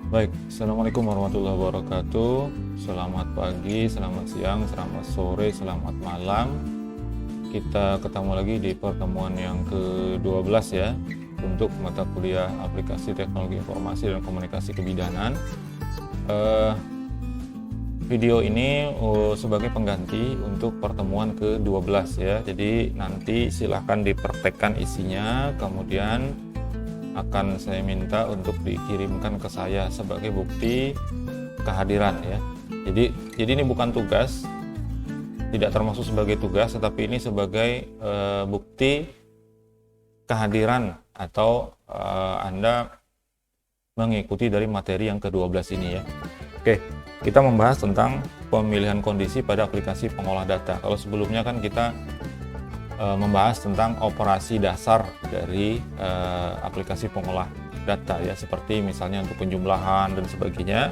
Baik, Assalamualaikum warahmatullahi wabarakatuh. Selamat pagi, selamat siang, selamat sore, selamat malam. Kita ketemu lagi di pertemuan yang ke-12 ya, untuk mata kuliah aplikasi teknologi informasi dan komunikasi kebidanan. Video ini sebagai pengganti untuk pertemuan ke-12 ya. Jadi nanti silahkan dipraktekkan isinya, kemudian akan saya minta untuk dikirimkan ke saya sebagai bukti kehadiran ya. Jadi ini bukan tugas, tidak termasuk sebagai tugas, tetapi ini sebagai bukti kehadiran atau Anda mengikuti dari materi yang ke-12 ini ya. Oke, kita membahas tentang pemilihan kondisi pada aplikasi pengolah data. Kalau sebelumnya kan kita membahas tentang operasi dasar dari aplikasi pengolah data ya, seperti misalnya untuk penjumlahan dan sebagainya.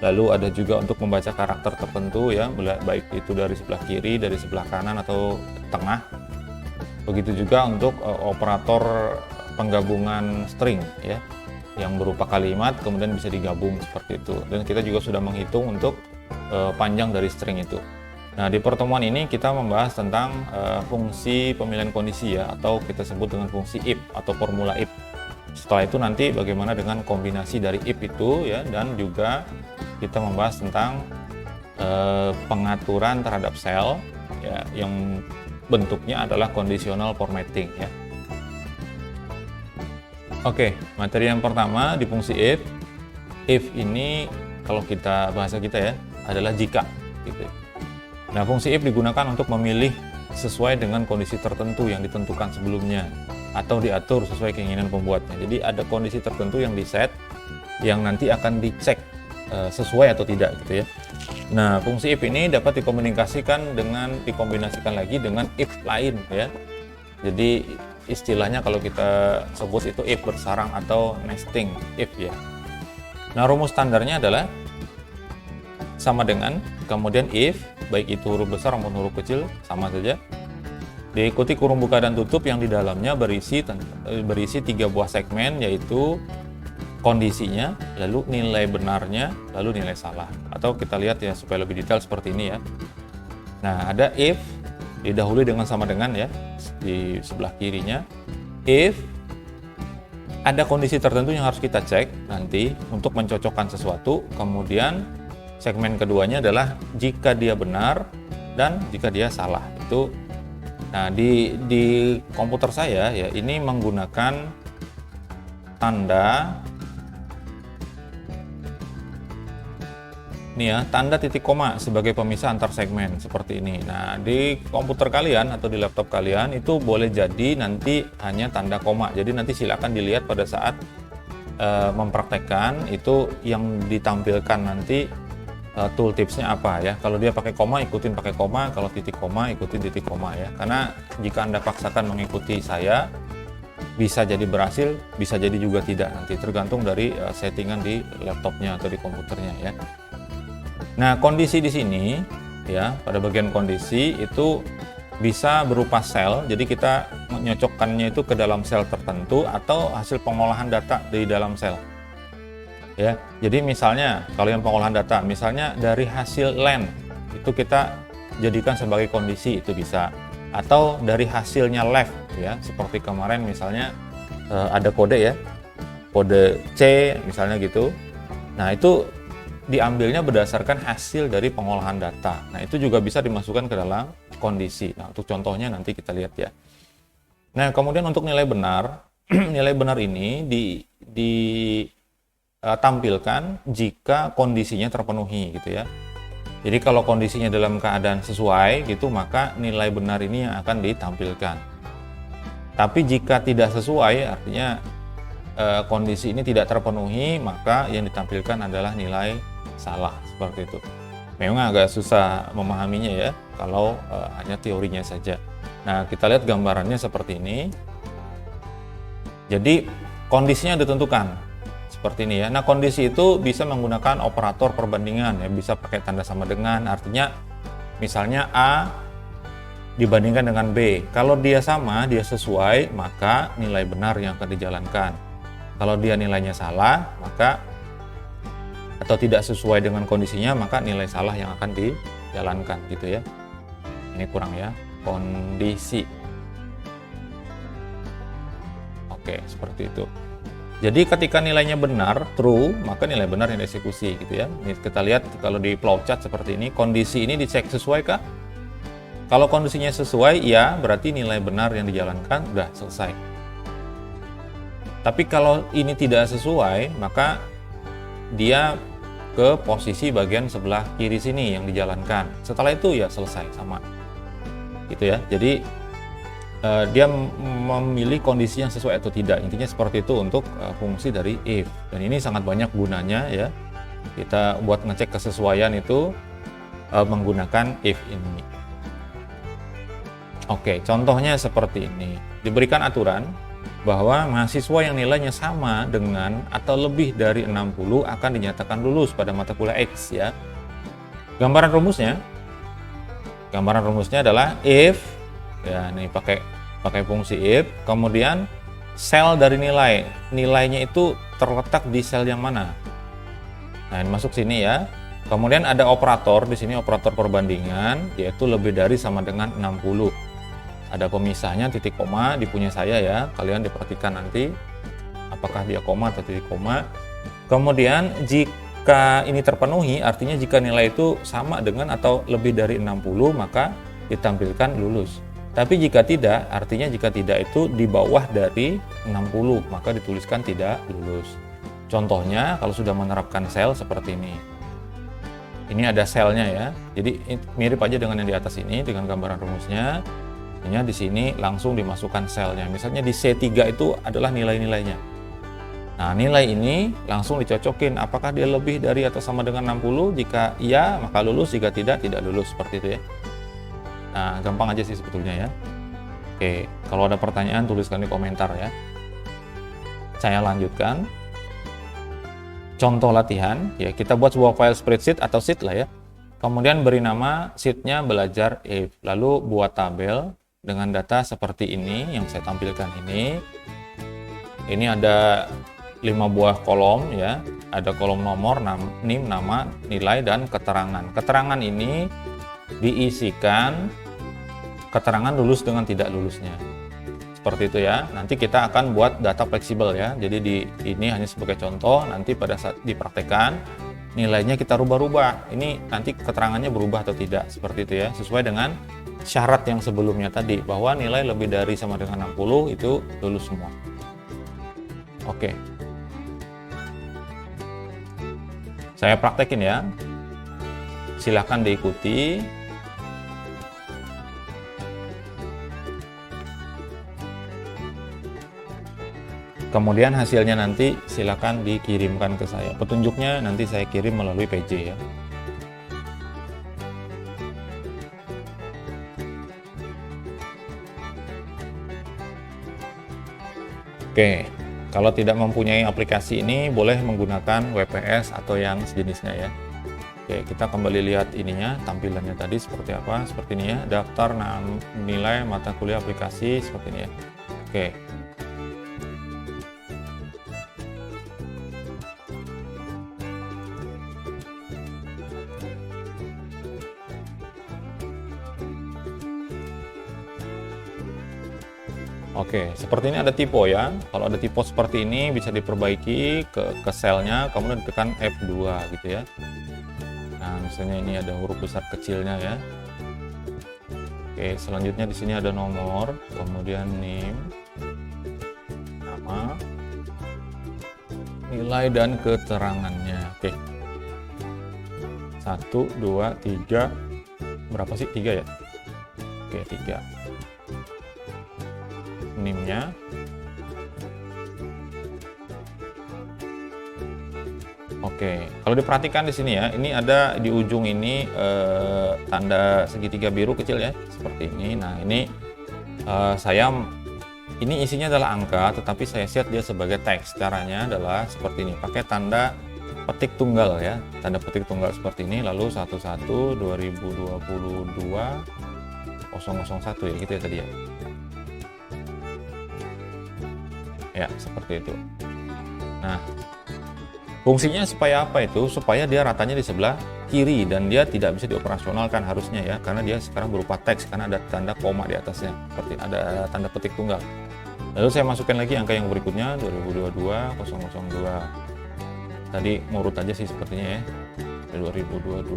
Lalu ada juga untuk membaca karakter tertentu ya, baik itu dari sebelah kiri, dari sebelah kanan atau tengah. Begitu juga untuk operator penggabungan string ya, yang berupa kalimat kemudian bisa digabung seperti itu. Dan kita juga sudah menghitung untuk panjang dari string itu. Nah, di pertemuan ini kita membahas tentang fungsi pemilihan kondisi ya, atau kita sebut dengan fungsi if atau formula if. Setelah itu nanti bagaimana dengan kombinasi dari if itu ya, dan juga kita membahas tentang pengaturan terhadap sel ya, yang bentuknya adalah conditional formatting ya. Oke, materi yang pertama di fungsi if. If ini kalau kita bahasa kita ya adalah jika gitu. Nah, fungsi if digunakan untuk memilih sesuai dengan kondisi tertentu yang ditentukan sebelumnya atau diatur sesuai keinginan pembuatnya. Jadi ada kondisi tertentu yang diset yang nanti akan dicek sesuai atau tidak gitu ya. Nah, fungsi if ini dapat dikombinasikan lagi dengan if lain ya. Jadi istilahnya kalau kita sebut itu if bersarang atau nesting if ya. Nah, rumus standarnya adalah sama dengan kemudian if, baik itu huruf besar maupun huruf kecil sama saja, diikuti kurung buka dan tutup yang di dalamnya berisi 3 buah segmen, yaitu kondisinya, lalu nilai benarnya, lalu nilai salah. Atau kita lihat ya supaya lebih detail seperti ini ya. Nah, ada if didahului dengan sama dengan ya di sebelah kirinya. If ada kondisi tertentu yang harus kita cek nanti untuk mencocokkan sesuatu, kemudian segmen keduanya adalah jika dia benar dan jika dia salah. Itu nah di komputer saya ya, ini menggunakan tanda ini ya, tanda titik koma sebagai pemisah antar segmen seperti ini. Nah, di komputer kalian atau di laptop kalian itu boleh jadi nanti hanya tanda koma. Jadi nanti silakan dilihat pada saat mempraktekkan itu yang ditampilkan nanti tooltipsnya apa ya. Kalau dia pakai koma, ikutin pakai koma. Kalau titik koma, ikutin titik koma ya. Karena jika Anda paksakan mengikuti saya, bisa jadi berhasil, bisa jadi juga tidak. Nanti tergantung dari settingan di laptopnya atau di komputernya ya. Nah, kondisi di sini ya, pada bagian kondisi itu bisa berupa sel. Jadi kita menyocokkannya itu ke dalam sel tertentu atau hasil pengolahan data di dalam sel. Ya, jadi misalnya kalau yang pengolahan data, misalnya dari hasil len itu kita jadikan sebagai kondisi, itu bisa. Atau dari hasilnya left ya, seperti kemarin misalnya ada kode ya, kode C misalnya gitu. Nah, itu diambilnya berdasarkan hasil dari pengolahan data. Nah, itu juga bisa dimasukkan ke dalam kondisi. Nah, untuk contohnya nanti kita lihat ya. Nah, kemudian untuk nilai benar, nilai benar ini tampilkan jika kondisinya terpenuhi gitu ya. Jadi kalau kondisinya dalam keadaan sesuai gitu, maka nilai benar ini yang akan ditampilkan. Tapi jika tidak sesuai, artinya kondisi ini tidak terpenuhi, maka yang ditampilkan adalah nilai salah seperti itu. Memang agak susah memahaminya ya kalau hanya teorinya saja. Nah, kita lihat gambarannya seperti ini. Jadi kondisinya ditentukan seperti ini ya. Nah, kondisi itu bisa menggunakan operator perbandingan ya, bisa pakai tanda sama dengan, artinya misalnya A dibandingkan dengan B. Kalau dia sama, dia sesuai, maka nilai benar yang akan dijalankan. Kalau dia nilainya salah, maka atau tidak sesuai dengan kondisinya, maka nilai salah yang akan dijalankan gitu ya. Ini kurang ya, kondisi. Oke, seperti itu. Jadi ketika nilainya benar, true, maka nilai benar yang dieksekusi gitu ya. Ini kita lihat kalau di flowchart seperti ini, kondisi ini dicek sesuai kah? Kalau kondisinya sesuai, ya berarti nilai benar yang dijalankan udah selesai. Tapi kalau ini tidak sesuai, maka dia ke posisi bagian sebelah kiri sini yang dijalankan. Setelah itu ya selesai, sama gitu ya. Jadi dia memilih kondisi yang sesuai atau tidak. Intinya seperti itu untuk fungsi dari if. Dan ini sangat banyak gunanya ya. Kita buat ngecek kesesuaian itu menggunakan if ini. Oke, contohnya seperti ini. Diberikan aturan bahwa mahasiswa yang nilainya sama dengan atau lebih dari 60 akan dinyatakan lulus pada mata kuliah X ya. Gambaran rumusnya adalah if ya, ini pakai fungsi if, kemudian sel dari nilainya itu terletak di sel yang mana. Nah, ini masuk sini ya. Kemudian ada operator di sini, operator perbandingan, yaitu lebih dari sama dengan 60. Ada pemisahnya titik koma di punya saya ya, kalian diperhatikan nanti apakah dia koma atau titik koma. Kemudian jika ini terpenuhi, artinya jika nilai itu sama dengan atau lebih dari 60, maka ditampilkan lulus. Tapi jika tidak, artinya jika tidak itu di bawah dari 60, maka dituliskan tidak lulus. Contohnya kalau sudah menerapkan sel seperti ini. Ini ada selnya ya, jadi mirip aja dengan yang di atas ini dengan gambaran rumusnya. Di sini langsung dimasukkan selnya. Misalnya di C3 itu adalah nilai-nilainya. Nah, nilai ini langsung dicocokin apakah dia lebih dari atau sama dengan 60. Jika iya, maka lulus. Jika tidak, tidak lulus. Seperti itu ya. Nah, gampang aja sih sebetulnya ya. Oke, kalau ada pertanyaan tuliskan di komentar ya. Saya lanjutkan. Contoh latihan, ya kita buat sebuah file spreadsheet atau sheet lah ya. Kemudian beri nama sheetnya belajar if. Lalu buat tabel dengan data seperti ini yang saya tampilkan ini. Ini ada 5 buah kolom ya. Ada kolom nomor, NIM, nama, nilai, dan keterangan. Keterangan ini diisikan keterangan lulus dengan tidak lulusnya. Seperti itu ya. Nanti kita akan buat data fleksibel ya. Jadi ini hanya sebagai contoh, nanti pada saat dipraktekkan nilainya kita rubah-rubah. Ini nanti keterangannya berubah atau tidak. Seperti itu ya. Sesuai dengan syarat yang sebelumnya tadi, bahwa nilai lebih dari sama dengan 60 itu lulus semua. Oke. Saya praktekin ya. Silahkan diikuti. Kemudian hasilnya nanti silakan dikirimkan ke saya. Petunjuknya nanti saya kirim melalui PJ ya. Oke, kalau tidak mempunyai aplikasi ini boleh menggunakan WPS atau yang sejenisnya ya. Oke, kita kembali lihat ininya, tampilannya tadi seperti apa. Seperti ini ya, daftar nilai mata kuliah aplikasi seperti ini ya. Oke. Oke, seperti ini ada typo ya. Kalau ada typo seperti ini bisa diperbaiki ke selnya, kemudian ditekan F2 gitu ya. Nah, misalnya ini ada huruf besar kecilnya ya. Oke, selanjutnya di sini ada nomor, kemudian NIM, nama, nilai, dan keterangannya. Oke. 1, 2, 3. Berapa sih? 3 ya? Oke, 3. NIM-nya. Oke, kalau diperhatikan di sini ya, ini ada di ujung ini tanda segitiga biru kecil ya, seperti ini. Nah, ini ini isinya adalah angka, tetapi saya set dia sebagai teks. Caranya adalah seperti ini, pakai tanda petik tunggal ya, tanda petik tunggal seperti ini, lalu 11/2022/001 ya, gitu ya tadi ya. Ya, seperti itu. Nah, Fungsinya supaya apa itu? Supaya dia ratanya di sebelah kiri dan dia tidak bisa dioperasionalkan harusnya ya, karena dia sekarang berupa teks karena ada tanda koma di atasnya, seperti ada tanda petik tunggal. Lalu saya masukkan lagi angka yang berikutnya 2022 002. Tadi ngurut aja sih sepertinya ya. 2022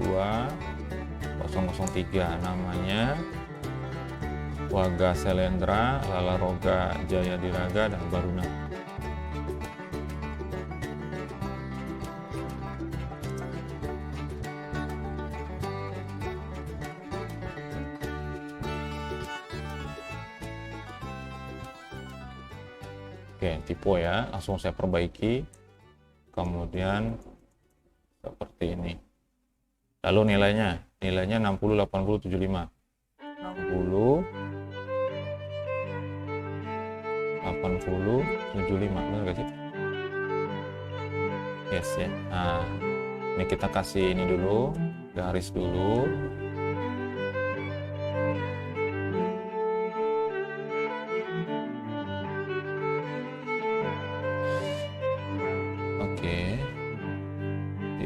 003 namanya Waga Selendra, Lalaroga Jaya Diraga dan Baruna. Oke, tipe ya, langsung saya perbaiki. Kemudian seperti ini. Lalu nilainya 60, 80, 75. 60, 80, 75. Benar gak sih? Yes ya. Nah, ini kita kasih ini dulu, garis dulu.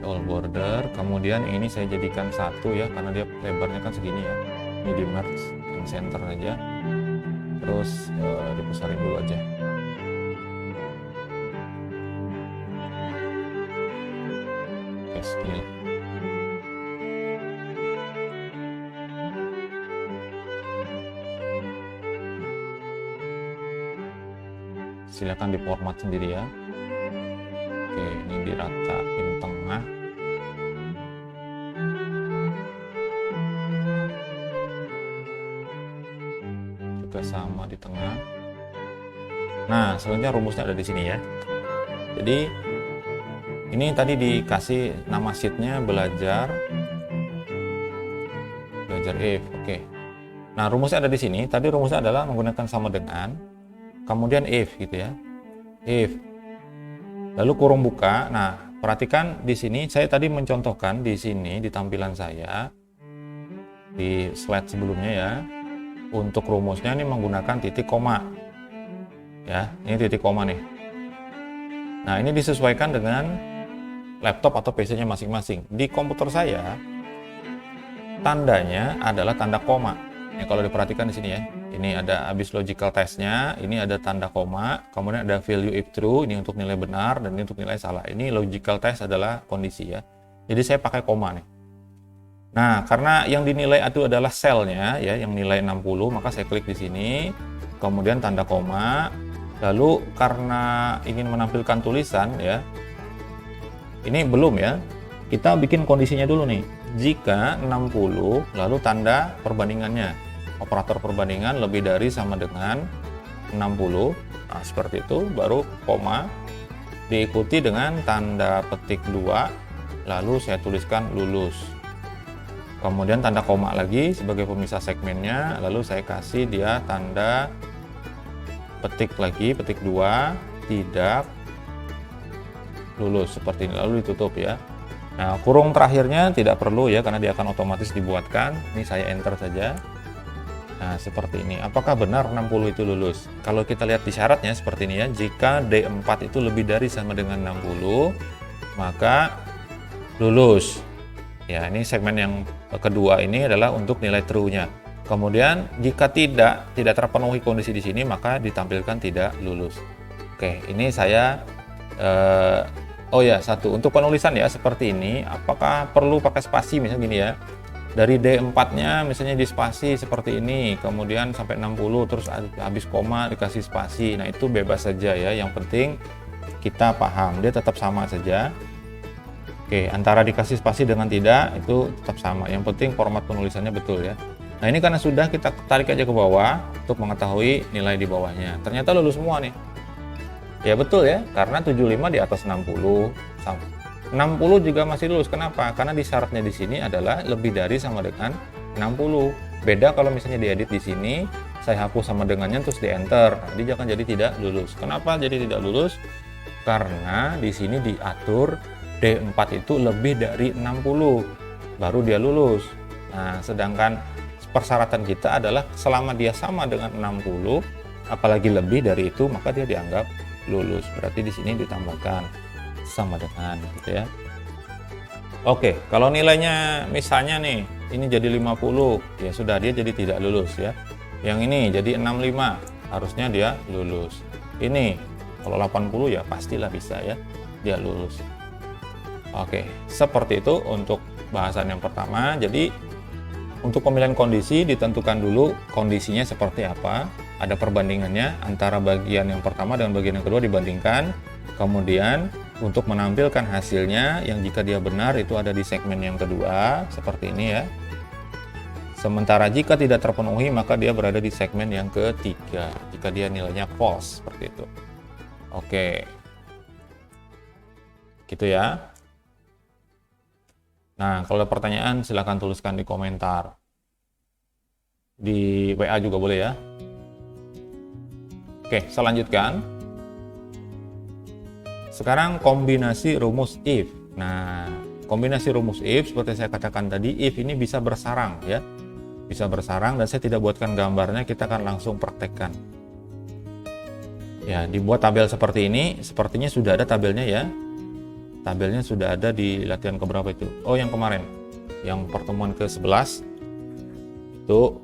All border, kemudian ini saya jadikan satu ya, karena dia lebarnya kan segini ya. Ini di merge yang center aja, terus dibesarin dulu aja. Oke, segini lah. Silakan diformat sendiri ya. Oke, ini diratain tengah. Juga sama di tengah. Nah, selanjutnya rumusnya ada di sini ya. Jadi ini tadi dikasih nama sheetnya belajar if. Oke. Nah, rumusnya ada di sini. Tadi rumusnya adalah menggunakan sama dengan, kemudian if gitu ya. If. Lalu kurung buka. Nah, perhatikan di sini saya tadi mencontohkan di sini di tampilan saya di slide sebelumnya ya. Untuk rumusnya ini menggunakan titik koma. Ya, ini titik koma nih. Nah, ini disesuaikan dengan laptop atau PC-nya masing-masing. Di komputer saya tandanya adalah tanda koma. Ya, kalau diperhatikan di sini ya. Ini ada habis logical test-nya, ini ada tanda koma, kemudian ada value if true, ini untuk nilai benar, dan ini untuk nilai salah. Ini logical test adalah kondisi ya. Jadi saya pakai koma nih. Nah, karena yang dinilai itu adalah sel-nya ya, yang nilai 60, maka saya klik di sini, kemudian tanda koma, lalu karena ingin menampilkan tulisan ya, ini belum ya, kita bikin kondisinya dulu nih. Jika 60, lalu tanda perbandingannya. Operator perbandingan lebih dari sama dengan 60. Nah, seperti itu, baru koma, diikuti dengan tanda petik 2, lalu saya tuliskan lulus. Kemudian tanda koma lagi sebagai pemisah segmennya, lalu saya kasih dia tanda petik lagi, petik 2, tidak lulus, seperti ini, lalu ditutup ya. Nah, kurung terakhirnya tidak perlu ya, karena dia akan otomatis dibuatkan. Ini saya enter saja. Nah, seperti ini. Apakah benar 60 itu lulus? Kalau kita lihat di syaratnya seperti ini ya. Jika D4 itu lebih dari sama dengan 60, maka lulus. Ya, ini segmen yang kedua ini adalah untuk nilai true-nya. Kemudian jika tidak terpenuhi kondisi di sini, maka ditampilkan tidak lulus. Oke, ini saya oh ya, satu untuk penulisan ya seperti ini. Apakah perlu pakai spasi misalnya gini ya? Dari D4-nya misalnya di spasi seperti ini, kemudian sampai 60 terus habis koma dikasih spasi. Nah, itu bebas saja ya, yang penting kita paham, dia tetap sama saja. Oke, antara dikasih spasi dengan tidak itu tetap sama, yang penting format penulisannya betul ya. Nah, ini karena sudah, kita tarik aja ke bawah untuk mengetahui nilai di bawahnya. Ternyata lulus semua nih. Ya betul ya, karena 75 di atas 60 sama. 60 juga masih lulus. Kenapa? Karena di syaratnya di sini adalah lebih dari sama dengan 60. Beda kalau misalnya diedit di sini, saya hapus sama dengannya terus di enter. Nah, dia akan jadi tidak lulus. Kenapa jadi tidak lulus? Karena di sini diatur D4 itu lebih dari 60, baru dia lulus. Nah, sedangkan persyaratan kita adalah selama dia sama dengan 60, apalagi lebih dari itu, maka dia dianggap lulus. Berarti di sini ditambahkan sama dengan gitu ya. Oke, kalau nilainya misalnya nih ini jadi 50, ya sudah, dia jadi tidak lulus ya. Yang ini jadi 65, harusnya dia lulus. Ini kalau 80 ya pastilah bisa ya, dia lulus. Oke, seperti itu untuk bahasan yang pertama. Jadi untuk pemilihan kondisi ditentukan dulu kondisinya seperti apa, ada perbandingannya antara bagian yang pertama dan bagian yang kedua dibandingkan. Kemudian untuk menampilkan hasilnya yang jika dia benar itu ada di segmen yang kedua seperti ini ya. Sementara jika tidak terpenuhi maka dia berada di segmen yang ketiga jika dia nilainya false seperti itu. Oke. Gitu ya. Nah, kalau ada pertanyaan silahkan tuliskan di komentar. Di WA juga boleh ya. Oke, saya lanjutkan. Sekarang kombinasi rumus if. Nah, kombinasi rumus if seperti saya katakan tadi, if ini bisa bersarang ya. Bisa bersarang dan saya tidak buatkan gambarnya, kita akan langsung praktekkan. Ya, dibuat tabel seperti ini, sepertinya sudah ada tabelnya ya. Tabelnya sudah ada di latihan keberapa itu? Oh, yang kemarin. Yang pertemuan ke-11. Itu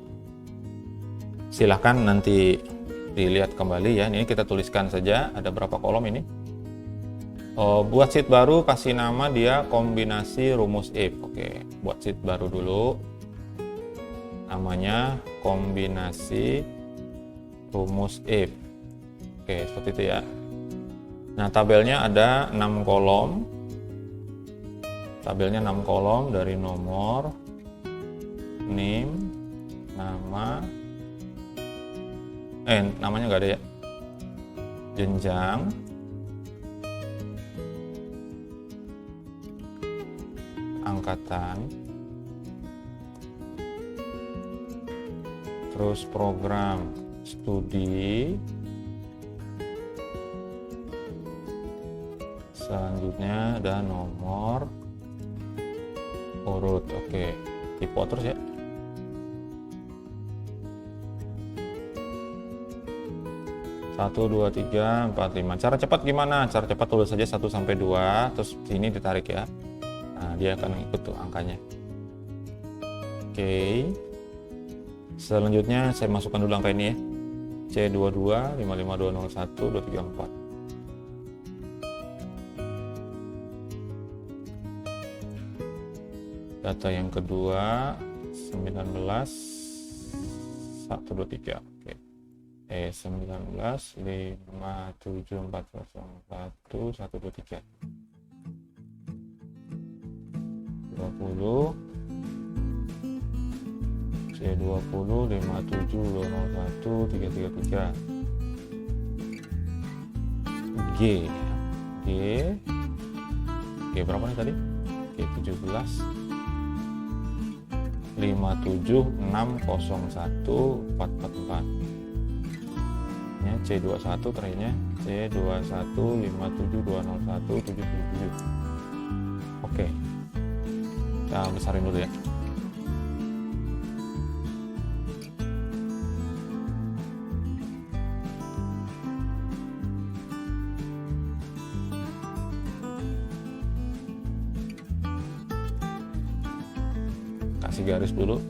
silahkan nanti dilihat kembali ya. Ini kita tuliskan saja ada berapa kolom ini. Oh, buat sheet baru kasih nama dia kombinasi rumus if. Oke, buat sheet baru dulu. Namanya kombinasi rumus if. Oke, seperti itu ya. Nah, tabelnya ada 6 kolom. Tabelnya 6 kolom dari nomor, name, nama, namanya nggak ada ya, jenjang, angkatan, terus program studi, selanjutnya ada nomor urut. Oke, tipe terus ya. Satu, dua, tiga, empat, lima. Cara cepat gimana? Cara cepat tulis saja 1 sampai 2, terus sini ditarik ya. Nah, dia akan ikut tuh angkanya. Oke. Selanjutnya saya masukkan dulu angka ini ya. C22 55201 234. Data yang kedua 19 123. Oke. 19 57401 123. 20 C20 57201 333. G berapa nih tadi? G17 57601 444. Ya, C21 terakhirnya C21 57201 777. Oke. Kita besarin dulu ya. Kasih garis dulu.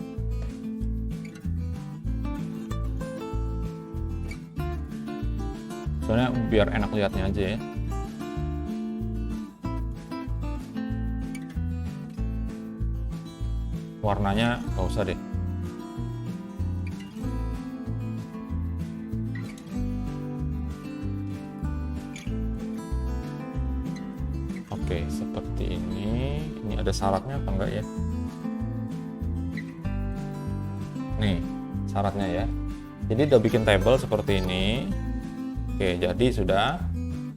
Soalnya biar enak lihatnya aja ya. Warnanya nggak usah deh. Oke, seperti ini. Ini ada syaratnya apa enggak ya? Nih, syaratnya ya. Jadi udah bikin table seperti ini. Oke, jadi sudah.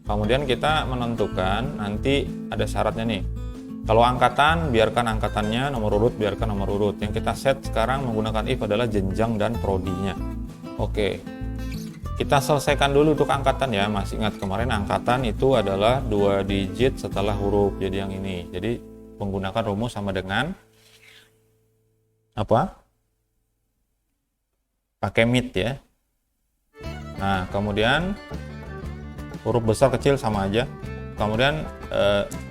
Kemudian kita menentukan nanti ada syaratnya nih. Kalau angkatan, biarkan angkatannya, nomor urut biarkan nomor urut. Yang kita set sekarang menggunakan if adalah jenjang dan prodinya. Oke. Kita selesaikan dulu untuk angkatan ya. Masih ingat kemarin angkatan itu adalah 2 digit setelah huruf. Jadi yang ini. Jadi menggunakan rumus sama dengan apa? Pakai mit ya. Nah, kemudian huruf besar kecil sama aja. kemudian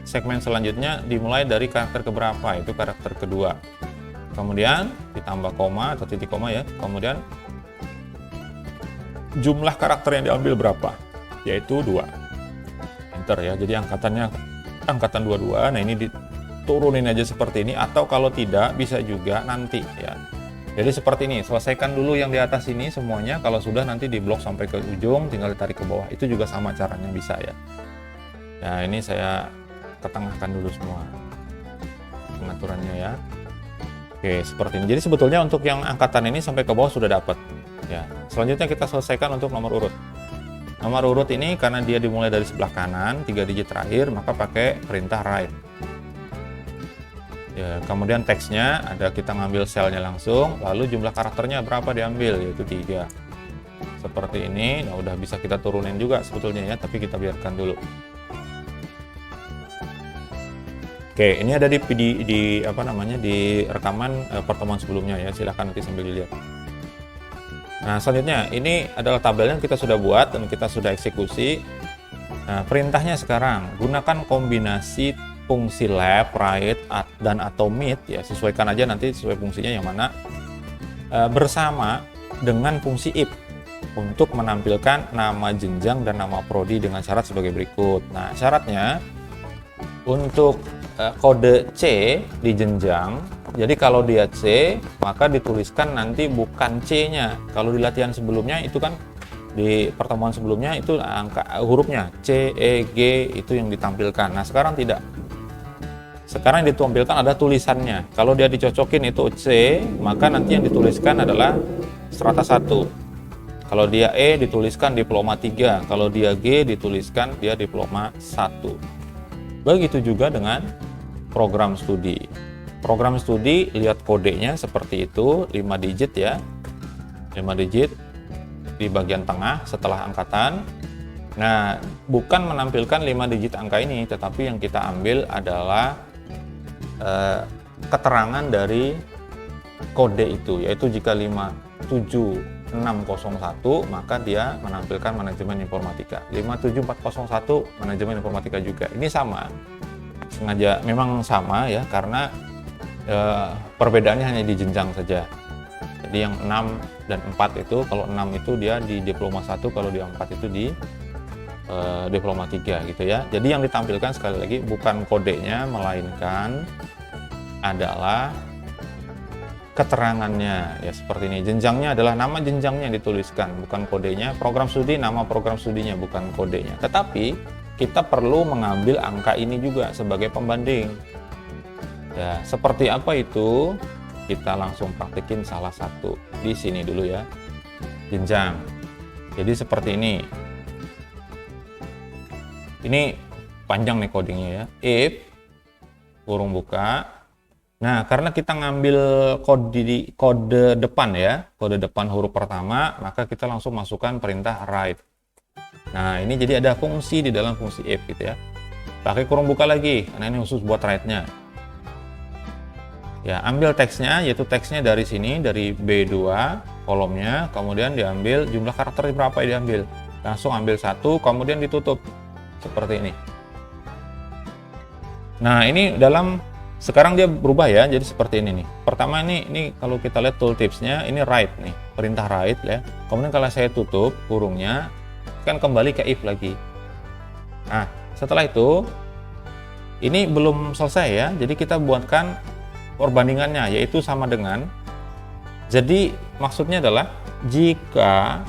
segmen selanjutnya dimulai dari karakter keberapa, itu karakter kedua. Kemudian ditambah koma atau titik koma ya, kemudian jumlah karakter yang diambil berapa, yaitu 2. Enter ya, jadi angkatannya angkatan 22. Nah ini diturunin aja seperti ini, atau kalau tidak bisa juga nanti ya. Jadi seperti ini, selesaikan dulu yang di atas ini semuanya, kalau sudah nanti diblok sampai ke ujung, tinggal ditarik ke bawah, itu juga sama caranya bisa ya. Nah ini saya ketengahkan dulu semua pengaturannya ya. Oke, seperti ini. Jadi sebetulnya untuk yang angkatan ini sampai ke bawah sudah dapat. Ya. Selanjutnya kita selesaikan untuk nomor urut. Nomor urut ini karena dia dimulai dari sebelah kanan, 3 digit terakhir, maka pakai perintah write. Ya, kemudian teksnya ada, kita ngambil selnya langsung, lalu jumlah karakternya berapa diambil, yaitu 3. Seperti ini. Nah, udah bisa kita turunin juga sebetulnya ya, tapi kita biarkan dulu. Oke, ini ada di rekaman pertemuan sebelumnya ya, silahkan nanti sambil dilihat. Nah, selanjutnya ini adalah tabel yang kita sudah buat dan kita sudah eksekusi. Nah, perintahnya sekarang gunakan kombinasi fungsi left, right, dan atau mid ya, sesuaikan aja nanti sesuai fungsinya yang mana, bersama dengan fungsi if untuk menampilkan nama jenjang dan nama prodi dengan syarat sebagai berikut. Nah, syaratnya untuk kode C di jenjang, jadi kalau dia C maka dituliskan nanti bukan C-nya. Kalau di latihan sebelumnya itu kan, di pertemuan sebelumnya itu angka hurufnya C, E, G itu yang ditampilkan. Nah sekarang tidak. Sekarang yang ditampilkan ada tulisannya. Kalau dia dicocokin itu C, maka nanti yang dituliskan adalah strata 1. Kalau dia E dituliskan diploma 3, kalau dia G dituliskan dia diploma 1. Begitu juga dengan program studi. Program studi lihat kodenya seperti itu, 5 digit ya. 5 digit di bagian tengah setelah angkatan. Nah, bukan menampilkan 5 digit angka ini, tetapi yang kita ambil adalah keterangan dari kode itu, yaitu jika 57601 maka dia menampilkan manajemen informatika. 57401 manajemen informatika juga. Ini sama. Sengaja memang sama ya, karena perbedaannya hanya di jenjang saja. Jadi yang 6 dan 4 itu, kalau 6 itu dia di diploma 1, kalau di 4 itu di diploma 3 gitu ya. Jadi yang ditampilkan sekali lagi bukan kodenya, melainkan adalah keterangannya ya, seperti ini. Jenjangnya adalah nama jenjangnya yang dituliskan, bukan kodenya. Program studi, nama program studinya, bukan kodenya. Tetapi kita perlu mengambil angka ini juga sebagai pembanding. Ya, seperti apa itu? Kita langsung praktekin salah satu di sini dulu ya. Jenjang. Jadi seperti ini. Ini panjang nih codingnya ya. If kurung buka. Nah, karena kita ngambil kode depan ya, kode depan huruf pertama, maka kita langsung masukkan perintah write. Nah, ini jadi ada fungsi di dalam fungsi if gitu ya. Pakai kurung buka lagi, karena ini khusus buat write-nya. Ya, ambil teksnya, yaitu teksnya dari sini, dari B2 kolomnya, kemudian diambil jumlah karakter berapa yang diambil. Langsung ambil 1, kemudian ditutup seperti ini. Nah, ini sekarang dia berubah ya, jadi seperti ini nih. Pertama ini kalau kita lihat tooltipsnya, ini write nih, perintah write ya. Kemudian kalau saya tutup kurungnya, kan kembali ke if lagi. Nah, setelah itu, ini belum selesai ya, jadi kita buatkan perbandingannya, yaitu sama dengan, jadi maksudnya adalah jika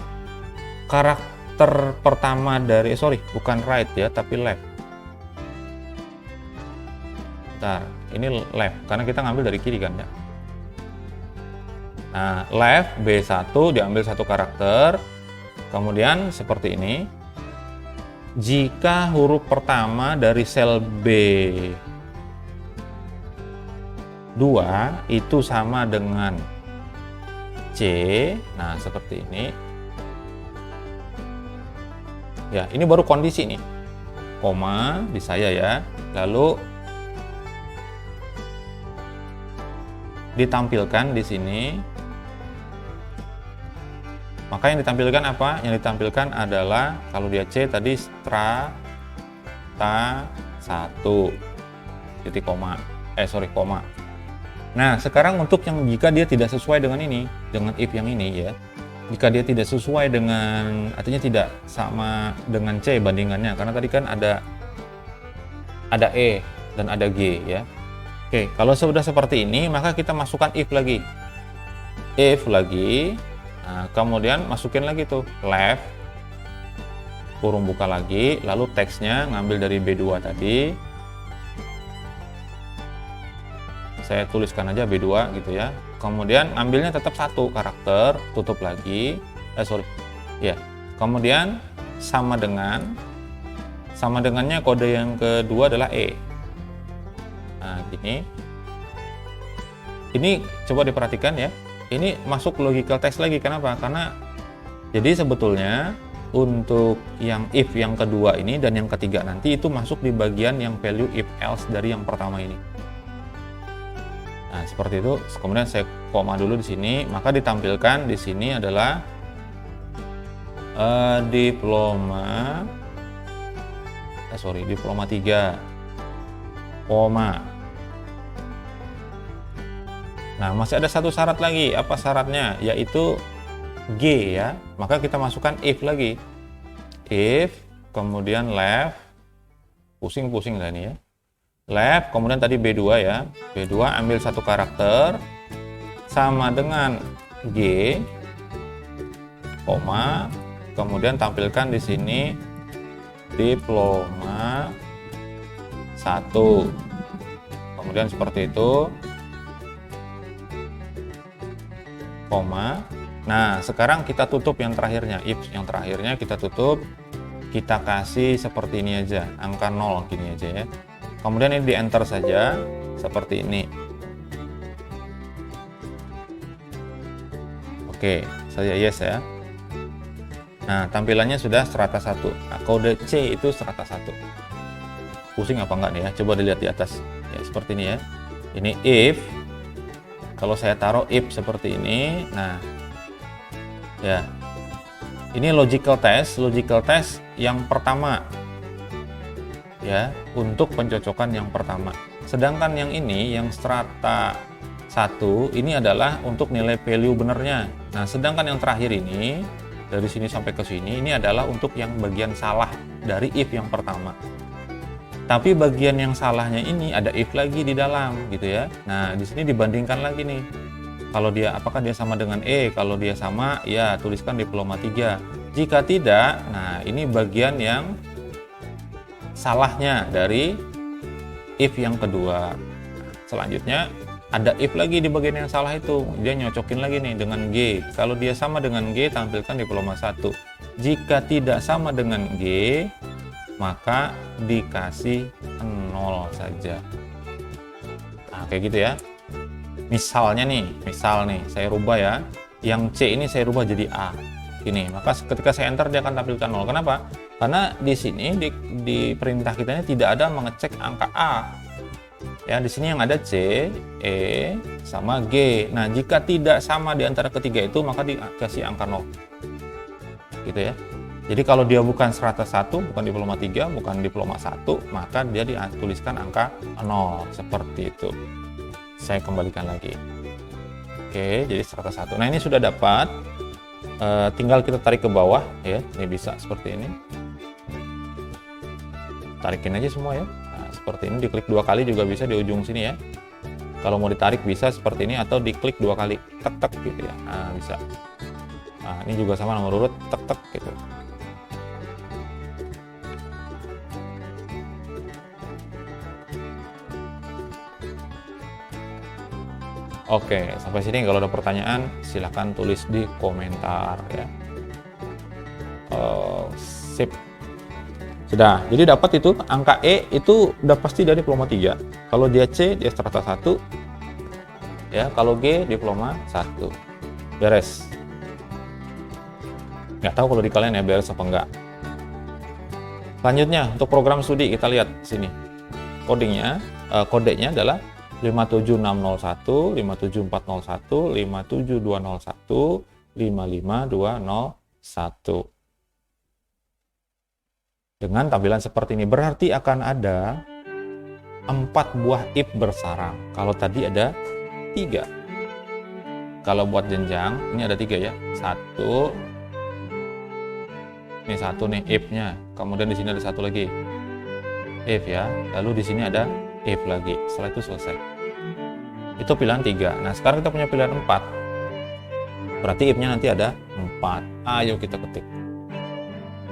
karakter pertama dari, bukan right ya, tapi left. Bentar, ini left, karena kita ngambil dari kiri kan ya. Nah, left B1 diambil 1 karakter, kemudian seperti ini. Jika huruf pertama dari sel B2 itu sama dengan C, nah seperti ini. Ya, ini baru kondisi nih. Koma di saya ya. Lalu ditampilkan di sini. Maka yang ditampilkan apa? Yang ditampilkan adalah kalau dia C tadi strata kata 1 titik koma, koma. Nah, sekarang untuk yang jika dia tidak sesuai dengan ini, dengan if yang ini ya, jika dia tidak sesuai dengan, artinya tidak sama dengan C bandingannya, karena tadi kan ada E dan ada G ya. Oke, kalau sudah seperti ini, maka kita masukkan if lagi. If lagi, nah, kemudian masukin lagi tuh left, kurung buka lagi, lalu teksnya ngambil dari B2 tadi. Saya tuliskan aja B2 gitu ya. Kemudian ambilnya tetap 1 karakter, tutup lagi. Ya. Kemudian sama dengannya kode yang kedua adalah E. Nah, gini. Ini coba diperhatikan ya. Ini masuk logical text lagi. Kenapa? Karena jadi sebetulnya untuk yang if yang kedua ini dan yang ketiga nanti itu masuk di bagian yang value if else dari yang pertama ini. Nah, seperti itu. Kemudian saya koma dulu di sini, maka ditampilkan di sini adalah diploma 3, koma. Nah, masih ada satu syarat lagi. Apa syaratnya? Yaitu G ya. Maka kita masukkan if lagi. If, kemudian left, pusing-pusing lah ini ya. Left, kemudian tadi B2 ya. B2 ambil 1 karakter sama dengan G, koma, kemudian tampilkan di sini diploma 1. Kemudian seperti itu. Koma. Nah, sekarang kita tutup yang terakhirnya, if yang terakhirnya kita tutup, kita kasih seperti ini aja, angka 0 gini aja ya. Kemudian ini di enter saja seperti ini. Oke, saya yes ya. Nah, tampilannya sudah strata 1. Nah, kode C itu strata 1. Pusing apa enggak nih ya? Coba dilihat di atas. Ya, seperti ini ya. Ini if. Kalau saya taruh if seperti ini, nah ya, ini logical test yang pertama ya, untuk pencocokan yang pertama. Sedangkan yang ini, yang strata 1 ini adalah untuk nilai value benernya. Nah, sedangkan yang terakhir ini dari sini sampai ke sini ini adalah untuk yang bagian salah dari if yang pertama. Tapi bagian yang salahnya ini ada if lagi di dalam gitu ya. Nah, di sini dibandingkan lagi nih. Kalau dia apakah dia sama dengan E? Kalau dia sama, ya tuliskan diploma 3. Jika tidak, nah ini bagian yang salahnya dari if yang kedua. Selanjutnya ada if lagi di bagian yang salah itu. Dia nyocokin lagi nih dengan G. Kalau dia sama dengan G, tampilkan diploma 1. Jika tidak sama dengan G, maka dikasih 0 saja. Nah, kayak gitu ya. Misalnya nih, saya rubah ya. Yang C ini saya rubah jadi A. Gini, maka ketika saya enter dia akan tampilkan 0. Kenapa? Karena di sini di perintah kita ini tidak ada mengecek angka A. Ya, di sini yang ada C, E, sama G. Nah, jika tidak sama di antara ketiga itu, maka dikasih angka 0. Gitu ya. Jadi kalau dia bukan strata 1, bukan diploma 3, bukan diploma 1, maka dia dituliskan angka 0 seperti itu. Saya kembalikan lagi. Oke, jadi strata 1. Nah, ini sudah dapat. Tinggal kita tarik ke bawah ya. Ini bisa seperti ini. Tarikin aja semua ya. Nah, seperti ini, diklik 2 kali juga bisa di ujung sini ya. Kalau mau ditarik bisa seperti ini atau diklik 2 kali. Tek-tek gitu ya. Nah, bisa. Nah, ini juga sama nomor urut, tek-tek gitu. Oke, sampai sini kalau ada pertanyaan silahkan tulis di komentar ya. Sip. Sudah, jadi dapat itu angka E itu udah pasti dari diploma 3. Kalau dia C, dia strata 1. Ya, kalau G diploma 1. Beres. Nggak tahu kalau di kalian ya beres apa enggak. Selanjutnya untuk program studi kita lihat sini. Kodenya adalah 57601, 57401, 57201, 55201. dengan tampilan seperti ini. Berarti akan ada 4 buah if bersarang. Kalau tadi ada 3. Kalau buat jenjang, ini ada 3 ya. 1. Ini 1 nih if-nya. Kemudian di sini ada 1 lagi. If ya. Lalu di sini ada if lagi. Setelah itu selesai. Itu pilihan 3. Nah, sekarang kita punya pilihan 4. Berarti if-nya nanti ada 4. Ayo kita ketik.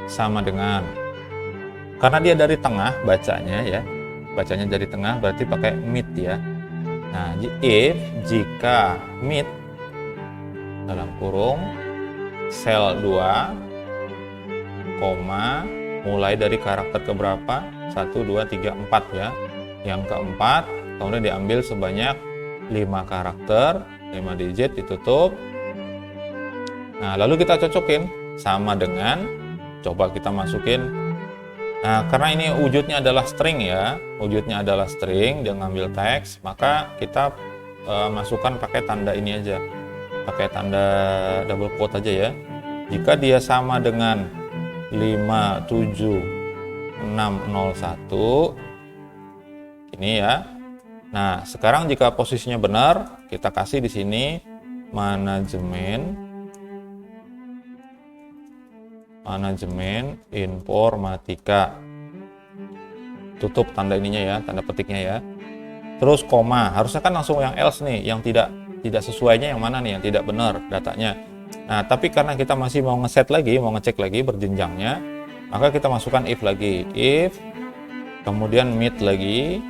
Sama dengan, karena dia dari tengah bacanya ya. Bacanya dari tengah berarti pakai mid ya. Nah, if jika mid dalam kurung sel 2, koma, mulai dari karakter keberapa? 1, 2, 3, 4 ya. Yang keempat, kemudian diambil sebanyak 5 karakter, 5 digit, ditutup. Nah, lalu kita cocokin sama dengan, coba kita masukin. Nah, karena ini wujudnya adalah string ya, wujudnya adalah string, dia ngambil teks, maka kita masukkan pakai tanda ini aja, pakai tanda double quote aja ya. Jika dia sama dengan 57601 ini ya. Nah, sekarang jika posisinya benar, kita kasih di sini manajemen informatika. Tutup tanda ininya ya, tanda petiknya ya. Terus koma, harusnya kan langsung yang else nih, yang tidak sesuainya yang mana nih, yang tidak benar datanya. Nah, tapi karena kita masih mau ngeset lagi, mau ngecek lagi berjenjangnya, maka kita masukkan if lagi. If, kemudian mid lagi,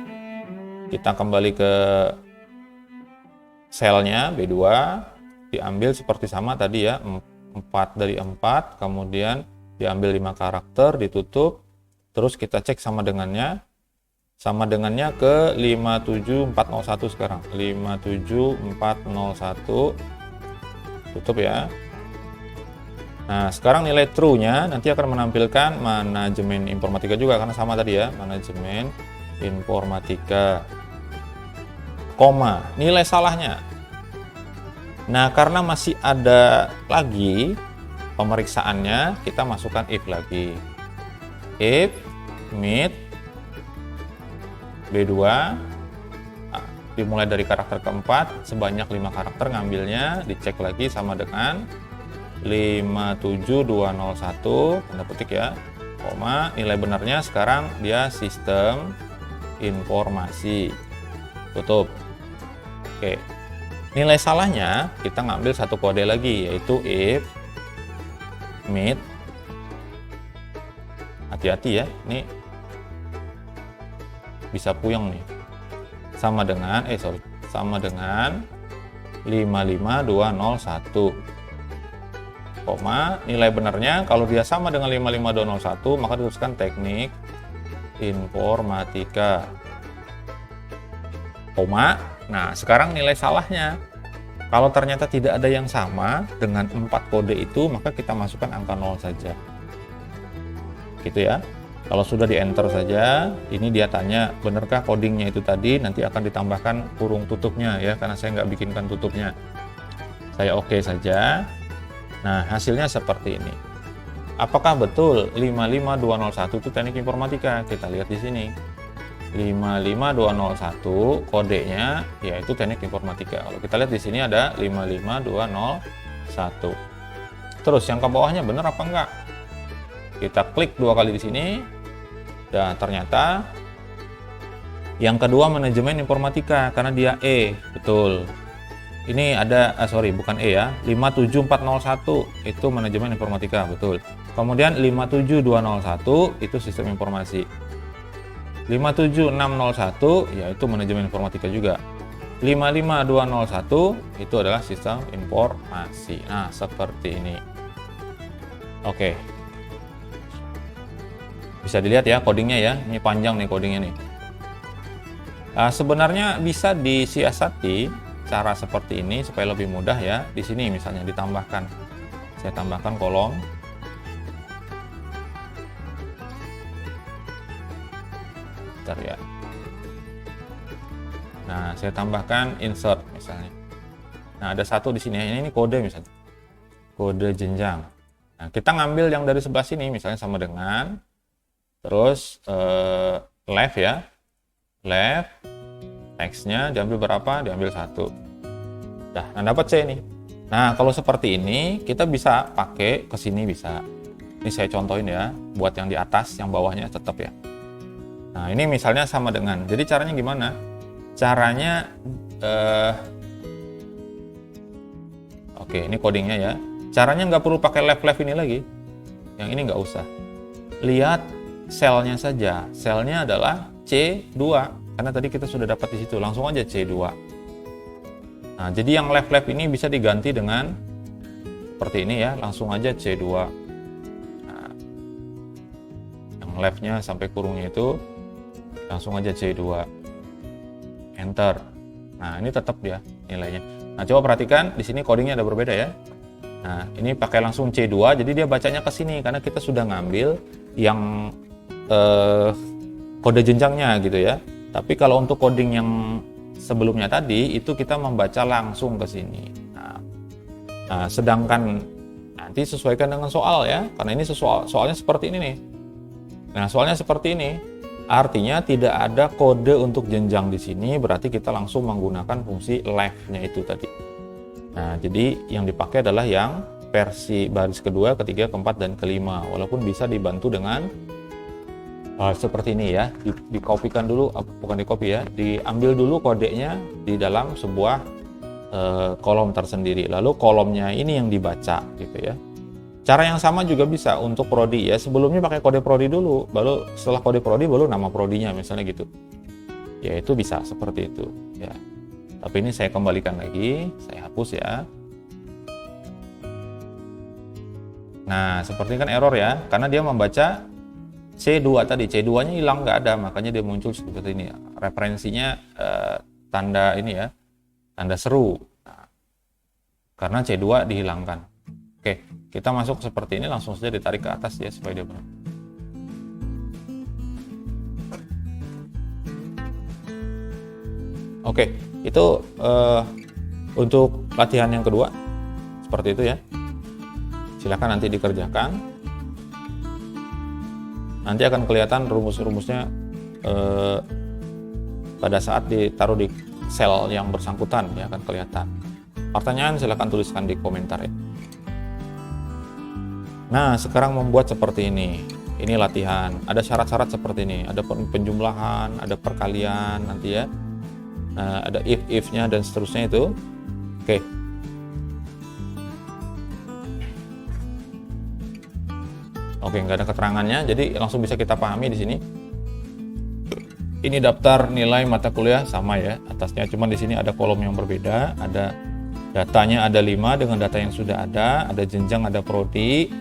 kita kembali ke selnya B2, diambil seperti sama tadi ya, 4 dari 4, kemudian diambil 5 karakter, ditutup, terus kita cek sama dengannya ke 57401 sekarang, 57401, tutup ya. Nah, sekarang nilai true-nya nanti akan menampilkan manajemen informatika juga, karena sama tadi ya, manajemen informatika, koma, nilai salahnya. Nah, karena masih ada lagi pemeriksaannya, kita masukkan if lagi. If mid B2 dimulai dari karakter keempat sebanyak 5 karakter, ngambilnya dicek lagi sama dengan 57201 tanda petik ya, koma, nilai benarnya sekarang dia sistem informasi, tutup. Oke, nilai salahnya kita ngambil satu kode lagi, yaitu if mid, hati-hati ya, ini bisa puyeng nih, sama dengan sama dengan 55201, koma, nilai benarnya kalau dia sama dengan 55201 maka dituliskan teknik informatika, koma. Nah, sekarang nilai salahnya, kalau ternyata tidak ada yang sama dengan 4 kode itu, maka kita masukkan angka 0 saja, gitu ya. Kalau sudah di enter saja, ini dia tanya benarkah codingnya itu tadi, nanti akan ditambahkan kurung tutupnya ya, karena saya nggak bikinkan tutupnya. Saya oke saja. Nah, hasilnya seperti ini. Apakah betul 55201 itu teknik informatika? Kita lihat di sini. 55201 kodenya yaitu teknik informatika. Kalau kita lihat di sini ada 55201. Terus yang ke bawahnya benar apa enggak? Kita klik 2 kali di sini. Dan ternyata yang kedua manajemen informatika, karena dia E, betul. Ini ada bukan E ya, 57401 itu manajemen informatika, betul. Kemudian 57201 itu sistem informasi. 57601 yaitu manajemen informatika juga. 55201 itu adalah sistem informasi. Nah, seperti ini. Oke. Bisa dilihat ya codingnya ya. Ini panjang nih codingnya nih. Nah, sebenarnya bisa disiasati cara seperti ini supaya lebih mudah ya. Di sini misalnya ditambahkan. Saya tambahkan kolom. Bentar ya. Nah, saya tambahkan insert misalnya. Nah, ada satu di sini. Ini kode misalnya. Kode jenjang. Nah, kita ngambil yang dari sebelah sini misalnya sama dengan terus left ya, left, X-nya diambil berapa? Diambil 1. Nah dapat C nih. Nah kalau seperti ini kita bisa pakai ke sini bisa. Ini saya contohin ya, buat yang di atas, yang bawahnya tetap ya. Nah ini misalnya sama dengan, jadi caranya gimana? Caranya oke, ini codingnya ya. Caranya nggak perlu pakai left ini lagi. Yang ini nggak usah. Lihat selnya saja. Selnya adalah C2. Karena tadi kita sudah dapat di situ. Langsung aja C2. Nah, jadi yang left ini bisa diganti dengan seperti ini ya. Langsung aja C2. Nah, yang leftnya sampai kurungnya itu langsung aja C2. Enter. Nah, ini tetap dia nilainya. Nah, coba perhatikan di sini codingnya ada berbeda ya. Nah, ini pakai langsung C2, jadi dia bacanya ke sini karena kita sudah ngambil yang kode jenjangnya gitu ya. Tapi kalau untuk coding yang sebelumnya tadi itu kita membaca langsung ke sini. Nah, sedangkan nanti sesuaikan dengan soal ya, karena ini soalnya seperti ini nih. Nah, soalnya seperti ini. Artinya tidak ada kode untuk jenjang di sini, berarti kita langsung menggunakan fungsi left-nya itu tadi. Nah, jadi yang dipakai adalah yang versi baris kedua, ketiga, keempat, dan kelima. Walaupun bisa dibantu dengan seperti ini ya. Dikopikan dulu, bukan dikopi ya, diambil dulu kodenya di dalam sebuah kolom tersendiri. Lalu kolomnya ini yang dibaca gitu ya. Cara yang sama juga bisa untuk prodi ya. Sebelumnya pakai kode prodi dulu, baru setelah kode prodi baru nama prodinya misalnya gitu. Ya itu bisa seperti itu ya. Tapi ini saya kembalikan lagi, saya hapus ya. Nah, seperti kan error ya, karena dia membaca C2 tadi, C2-nya hilang nggak ada, makanya dia muncul seperti ini. Referensinya tanda ini ya, tanda seru. Nah, karena C2 dihilangkan. Oke, kita masuk seperti ini, langsung saja ditarik ke atas ya, supaya dia benar. Oke, itu untuk latihan yang kedua seperti itu ya. Silakan nanti dikerjakan. Nanti akan kelihatan rumus-rumusnya pada saat ditaruh di sel yang bersangkutan ya, akan kelihatan. Pertanyaan silakan tuliskan di komentar ya. Nah, sekarang membuat seperti ini. Ini latihan. Ada syarat-syarat seperti ini. Ada penjumlahan, ada perkalian nanti ya. Nah, ada if-nya dan seterusnya itu. Oke. Oke, nggak ada keterangannya, jadi langsung bisa kita pahami di sini. Ini daftar nilai mata kuliah sama ya, atasnya cuma di sini ada kolom yang berbeda, ada datanya ada 5 dengan data yang sudah ada jenjang, ada prodi.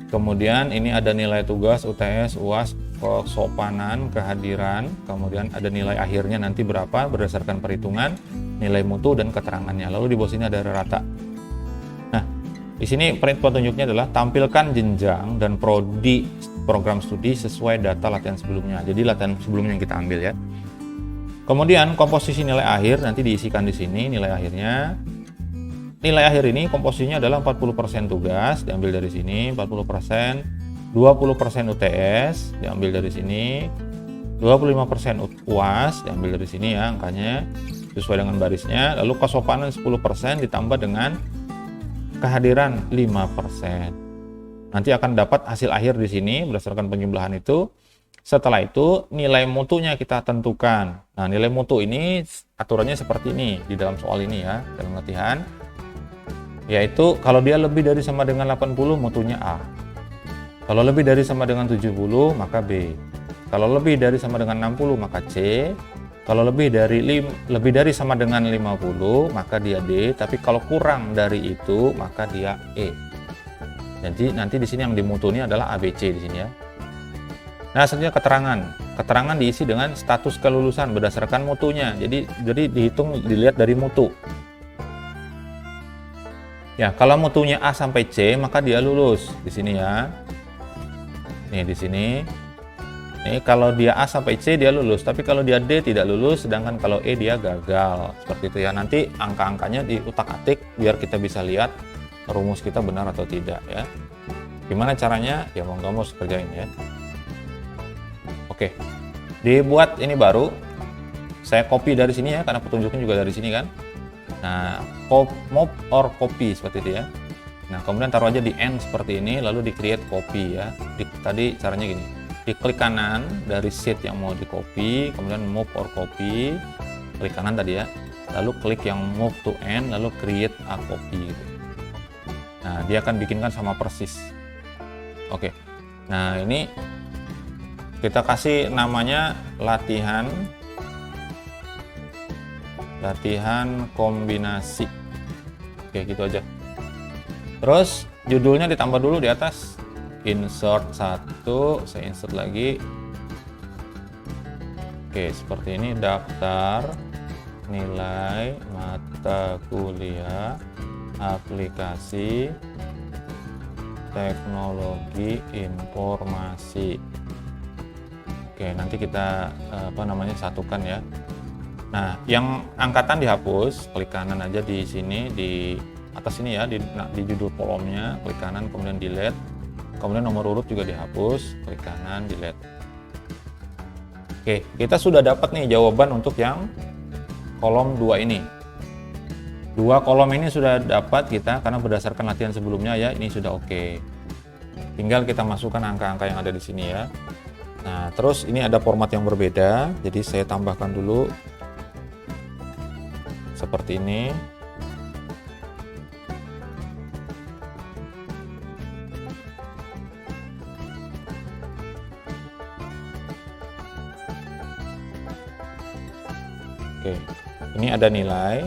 Kemudian ini ada nilai tugas, UTS, UAS, kesopanan, kehadiran, kemudian ada nilai akhirnya nanti berapa berdasarkan perhitungan, nilai mutu dan keterangannya. Lalu di bawah sini ada rata. Nah, di sini petunjuknya adalah tampilkan jenjang dan prodi program studi sesuai data latihan sebelumnya. Jadi latihan sebelumnya yang kita ambil ya. Kemudian komposisi nilai akhir nanti diisikan di sini nilai akhirnya. Nilai akhir ini komposisinya adalah 40% tugas diambil dari sini, 40%, 20% UTS diambil dari sini, 25% UAS diambil dari sini ya angkanya sesuai dengan barisnya. Lalu kesopanan 10% ditambah dengan kehadiran 5%. Nanti akan dapat hasil akhir di sini berdasarkan penjumlahan itu. Setelah itu nilai mutunya kita tentukan. Nah, nilai mutu ini aturannya seperti ini di dalam soal ini ya, dalam latihan. Yaitu kalau dia lebih dari sama dengan 80 mutunya A. Kalau lebih dari sama dengan 70 maka B. Kalau lebih dari sama dengan 60 maka C. Kalau lebih dari sama dengan 50 maka dia D, tapi kalau kurang dari itu maka dia E. Jadi nanti di sini yang dimutu ini adalah ABC di sini ya. Nah, selanjutnya keterangan. Keterangan diisi dengan status kelulusan berdasarkan mutunya. Jadi dilihat dari mutu. Ya, kalau mutunya A sampai C maka dia lulus di sini ya. Nih di sini. Nih kalau dia A sampai C dia lulus, tapi kalau dia D tidak lulus, sedangkan kalau E dia gagal. Seperti itu ya. Nanti angka-angkanya diutak-atik biar kita bisa lihat rumus kita benar atau tidak ya. Gimana caranya? Ya mau nggak mau kerjain ya. Oke, dibuat ini baru. Saya copy dari sini ya, karena petunjuknya juga dari sini kan. Nah, move or copy seperti itu ya. Nah, kemudian taruh aja di end seperti ini, lalu di create copy ya. Tadi caranya gini, diklik kanan dari sheet yang mau di copy, kemudian move or copy, klik kanan tadi ya, lalu klik yang move to end, lalu create a copy gitu. Nah, dia akan bikinkan sama persis. Oke, nah ini kita kasih namanya latihan kombinasi. Oke, gitu aja. Terus judulnya ditambah dulu di atas, insert 1, saya insert lagi. Oke, seperti ini, daftar nilai mata kuliah aplikasi teknologi informasi. Oke, nanti kita satukan ya. Nah, yang angkatan dihapus, klik kanan aja di sini, di atas ini ya, di judul kolomnya, klik kanan kemudian delete. Kemudian nomor urut juga dihapus, klik kanan delete. Oke, kita sudah dapat nih jawaban untuk yang kolom 2 ini. 2 kolom ini sudah dapat kita karena berdasarkan latihan sebelumnya ya, ini sudah oke. Tinggal kita masukkan angka-angka yang ada di sini ya. Nah, terus ini ada format yang berbeda, jadi saya tambahkan dulu seperti ini. Oke, ini ada nilai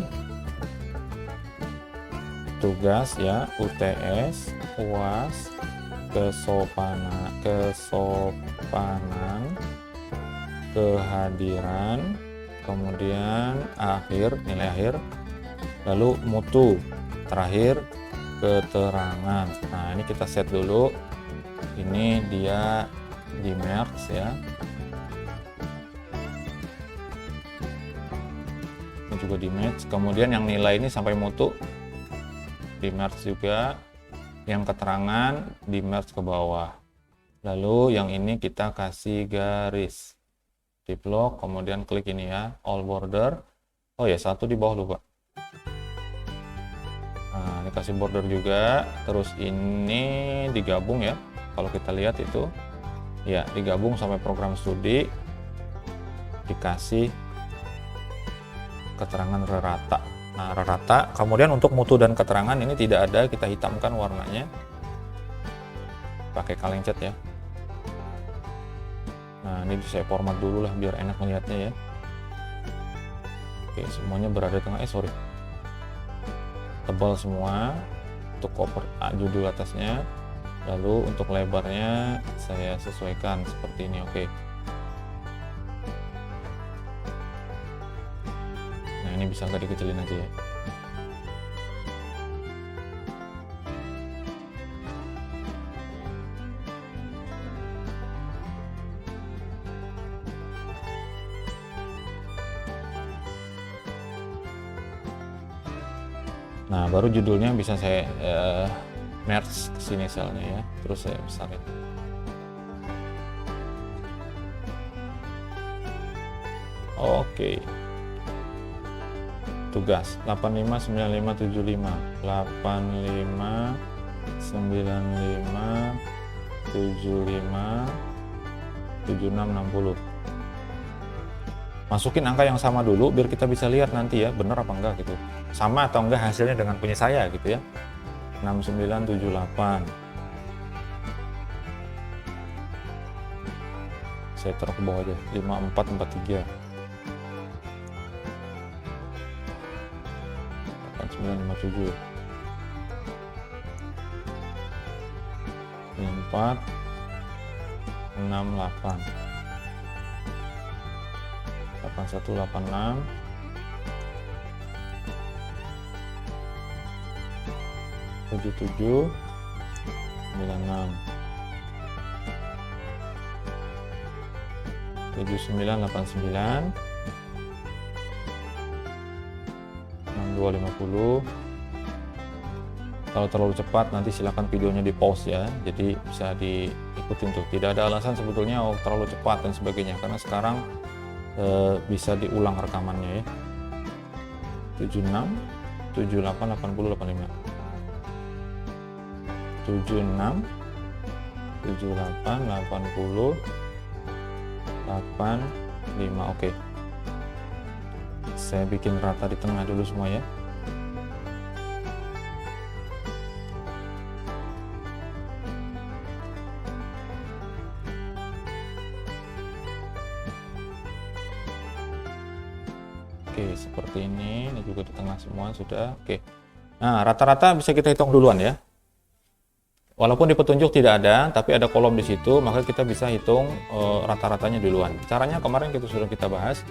tugas ya, UTS, UAS, kesopanan, kehadiran, kemudian nilai akhir, lalu mutu, terakhir keterangan. Nah, ini kita set dulu, ini dia di merge ya, ini juga di merge. Kemudian yang nilai ini sampai mutu di merge juga, yang keterangan di merge ke bawah, lalu yang ini kita kasih garis di blok, kemudian klik ini ya, all border. Oh ya, satu di bawah lupa. Nah, ini kasih border juga, terus ini digabung ya, kalau kita lihat itu ya, digabung sampai program studi, dikasih keterangan rata. Nah, rata. Kemudian untuk mutu dan keterangan ini tidak ada, kita hitamkan warnanya pakai kaleng cat ya. Nah, ini saya format dulu lah biar enak melihatnya ya. Oke, semuanya berada di tengah. Tebal semua untuk cover judul atasnya. Lalu untuk lebarnya saya sesuaikan seperti ini. Oke. Nah, ini bisa agak dikecilin aja ya. Nah, baru judulnya bisa saya merge ke sini selnya ya, terus saya besarin. Oke. Tugas 859575 8595757660. Masukin angka yang sama dulu biar kita bisa lihat nanti ya, bener apa enggak gitu. Sama atau enggak hasilnya dengan punya saya gitu ya. 6978. Saya taruh ke bawah aja, 5443. 8957. 5468. 8186. 7796. 7989. 6250. Kalau terlalu cepat nanti silakan videonya di pause ya, jadi bisa di ikutin tuh, tidak ada alasan sebetulnya terlalu cepat dan sebagainya, karena sekarang bisa diulang rekamannya ya. 76 78 80 85 76 78 80 85. Oke, saya bikin rata di tengah dulu semua ya. Oke, seperti ini juga di tengah semua sudah. Oke, nah rata-rata bisa kita hitung duluan ya. Walaupun di petunjuk tidak ada, tapi ada kolom di situ, maka kita bisa hitung rata-ratanya duluan. Caranya kemarin kita bahas,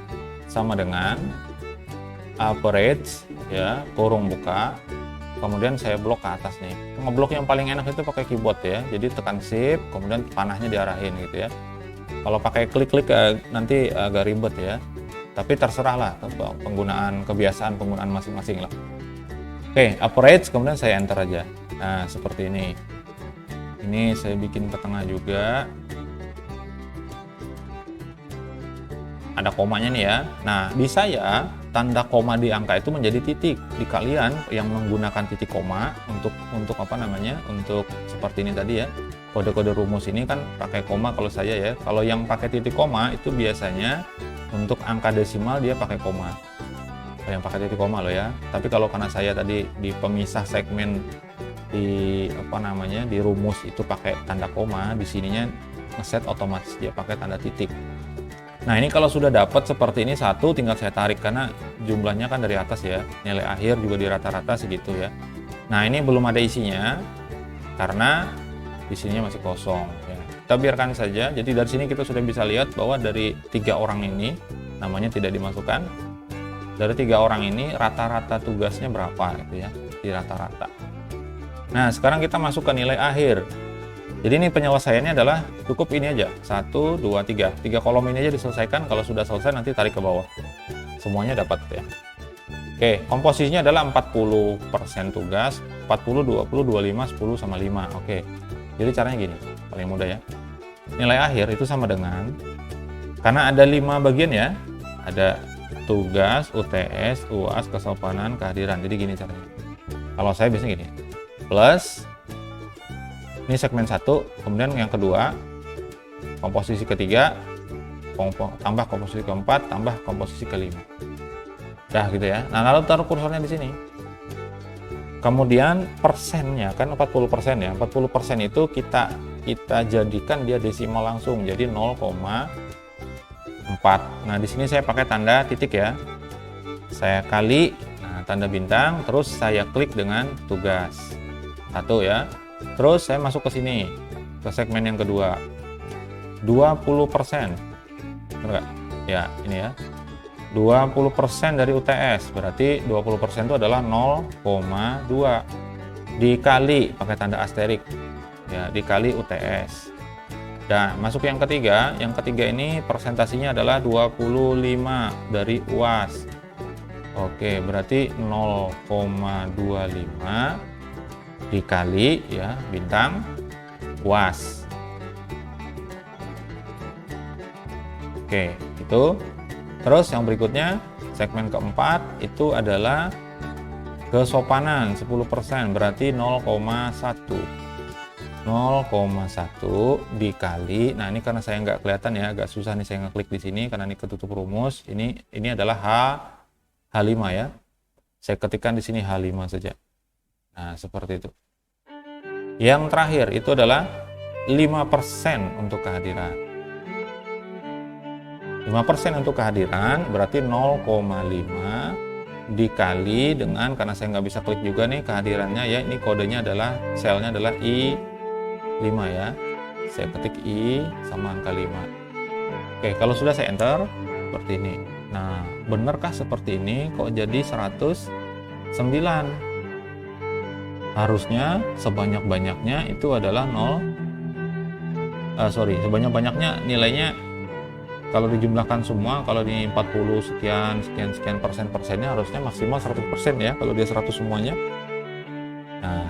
sama dengan average ya, kurung buka, kemudian saya blok ke atas nih. Ngeblok yang paling enak itu pakai keyboard ya, jadi tekan shift, kemudian panahnya diarahin gitu ya. Kalau pakai klik-klik nanti agak ribet ya. Tapi terserah lah kebiasaan penggunaan masing-masing lah. Oke, average, kemudian saya enter aja. Nah, seperti ini. Ini saya bikin ke tengah juga. Ada komanya nih ya. Nah, bisa ya tanda koma di angka itu menjadi titik. Di kalian yang menggunakan titik koma untuk apa namanya? Untuk seperti ini tadi ya. Kode-kode rumus ini kan pakai koma kalau saya ya. Kalau yang pakai titik koma itu biasanya untuk angka desimal dia pakai koma. Yang pakai titik koma loh ya. Tapi kalau karena saya tadi di pemisah segmen di apa namanya di rumus itu pakai tanda koma, di sininya ngeset otomatis dia pakai tanda titik. Nah, ini kalau sudah dapat seperti ini satu, tinggal saya tarik karena jumlahnya kan dari atas ya. Nilai akhir juga di rata-rata segitu ya. Nah, ini belum ada isinya karena di sininya masih kosong ya. Kita biarkan saja. Jadi dari sini kita sudah bisa lihat bahwa dari 3 orang ini namanya tidak dimasukkan. Dari 3 orang ini rata-rata tugasnya berapa gitu ya, di rata-rata. Nah, sekarang kita masuk ke nilai akhir. Jadi ini penyelesaiannya adalah cukup ini aja, 1, 2, 3. 3 kolom ini aja diselesaikan. Kalau sudah selesai nanti tarik ke bawah. Semuanya dapat ya. Oke, komposisinya adalah 40% tugas, 40, 20, 25, 10 sama 5. Oke. Jadi caranya gini, paling mudah ya. Nilai akhir itu sama dengan, karena ada 5 bagian ya, ada tugas, UTS, UAS, kesopanan, kehadiran. Jadi gini caranya. Kalau saya biasanya gini, plus, ini segmen 1, kemudian yang kedua, komposisi ketiga, tambah komposisi keempat, tambah komposisi kelima. Dah gitu ya. Nah, lalu taruh kursornya di sini. Kemudian persennya kan 40% ya. 40% itu kita jadikan dia desimal langsung, jadi 0,4. Nah, di sini saya pakai tanda titik ya. Saya kali tanda bintang, terus saya klik dengan tugas. 1 ya. Terus saya masuk ke sini, ke segmen yang kedua. 20%. Benar nggak? Ya, ini ya. 20% dari UTS, berarti 20% itu adalah 0,2 dikali pakai tanda asterik ya, dikali UTS. Dan masuk yang ketiga ini persentasinya adalah 25 dari UAS. Oke, berarti 0,25 dikali ya bintang UAS. Oke, itu. Terus yang berikutnya, segmen keempat itu adalah kesopanan 10%, berarti 0,1. 0,1 dikali, nah ini karena saya nggak kelihatan ya, agak susah nih saya ngeklik di sini karena ini ketutup rumus. Ini adalah H5 ya. Saya ketikkan di sini H5 saja. Nah, seperti itu. Yang terakhir itu adalah 5% untuk kehadiran. 5% untuk kehadiran berarti 0,5 dikali dengan, karena saya nggak bisa klik juga nih kehadirannya ya, ini kodenya adalah, selnya adalah I5 ya. Saya ketik I sama angka 5. Oke, kalau sudah saya enter seperti ini. Nah, benarkah seperti ini? Kok jadi 109? Harusnya sebanyak-banyaknya itu adalah sebanyak-banyaknya nilainya. Kalau dijumlahkan semua, kalau di 40 sekian persennya harusnya maksimal 100% ya, kalau dia 100 semuanya. Nah,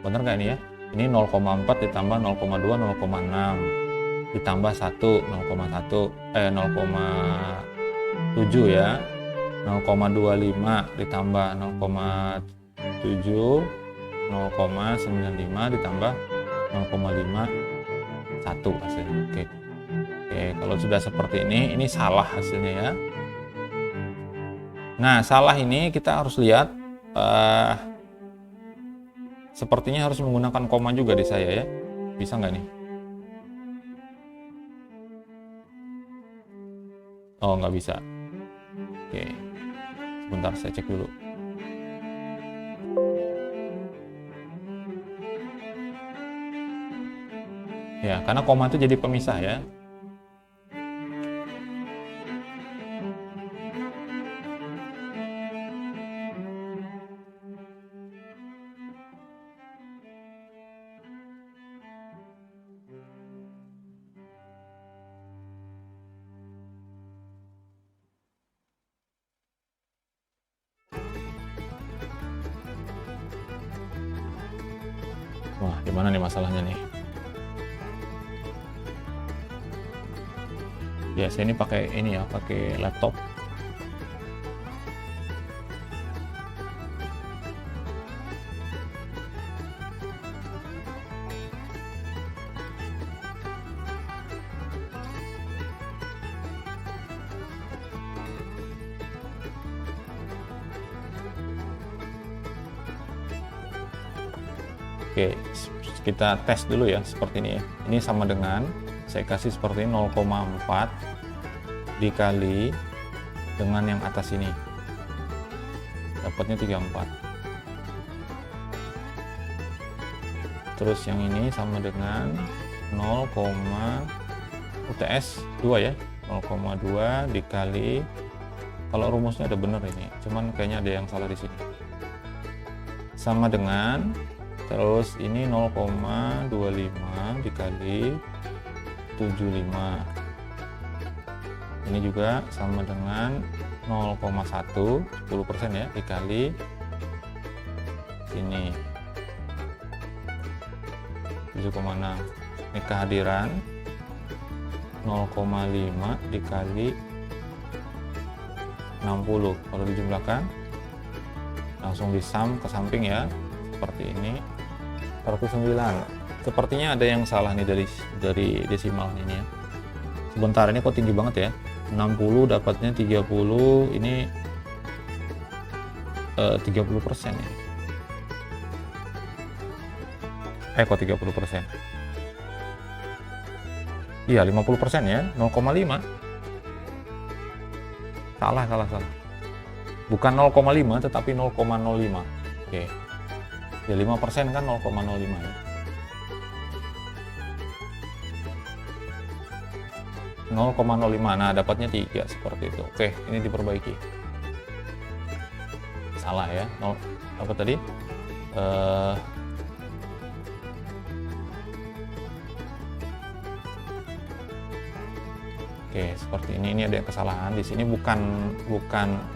Bener nggak ini ya? Ini 0,4 ditambah 0,2, 0,6 ditambah 1, 0,7 ya, 0,25 ditambah 0,7, 0,95 ditambah 0,51 hasilnya. Oke, kalau sudah seperti ini salah hasilnya ya. Nah, salah ini kita harus lihat, sepertinya harus menggunakan koma juga di saya ya. Bisa nggak nih? Oh, nggak bisa. Oke, sebentar saya cek dulu. Ya, karena koma itu jadi pemisah ya. Wah, gimana nih masalahnya nih? Ya, saya ini pakai pakai laptop. Oke, kita tes dulu ya, seperti ini ya. Ini sama dengan, saya kasih seperti 0,4 dikali dengan yang atas ini. Dapatnya 34. Terus yang ini sama dengan 0, UTS 2 ya. 0,2 dikali, kalau rumusnya ada bener ini, cuman kayaknya ada yang salah di sini. Sama dengan, terus ini 0,25 dikali 75. Ini juga sama dengan 0,1, 10% ya, dikali ini 7,6. Ini kehadiran 0,5 dikali 60. Kalau dijumlahkan langsung disam ke samping ya, seperti ini, 49. Sepertinya ada yang salah nih dari desimal ini ya. Sebentar, ini kok tinggi banget ya, 60 dapatnya 30, ini 30% ya. Kok 30%? Iya, 50% ya, 0,5. Salah. Bukan 0,5 tetapi 0,05. Oke. Ya 5% kan 0,05 ya. 0,05. Nah, dapatnya 3 seperti itu. Oke, ini diperbaiki. Salah ya. Apa tadi? Oke, seperti ini. Ini ada kesalahan di sini, bukan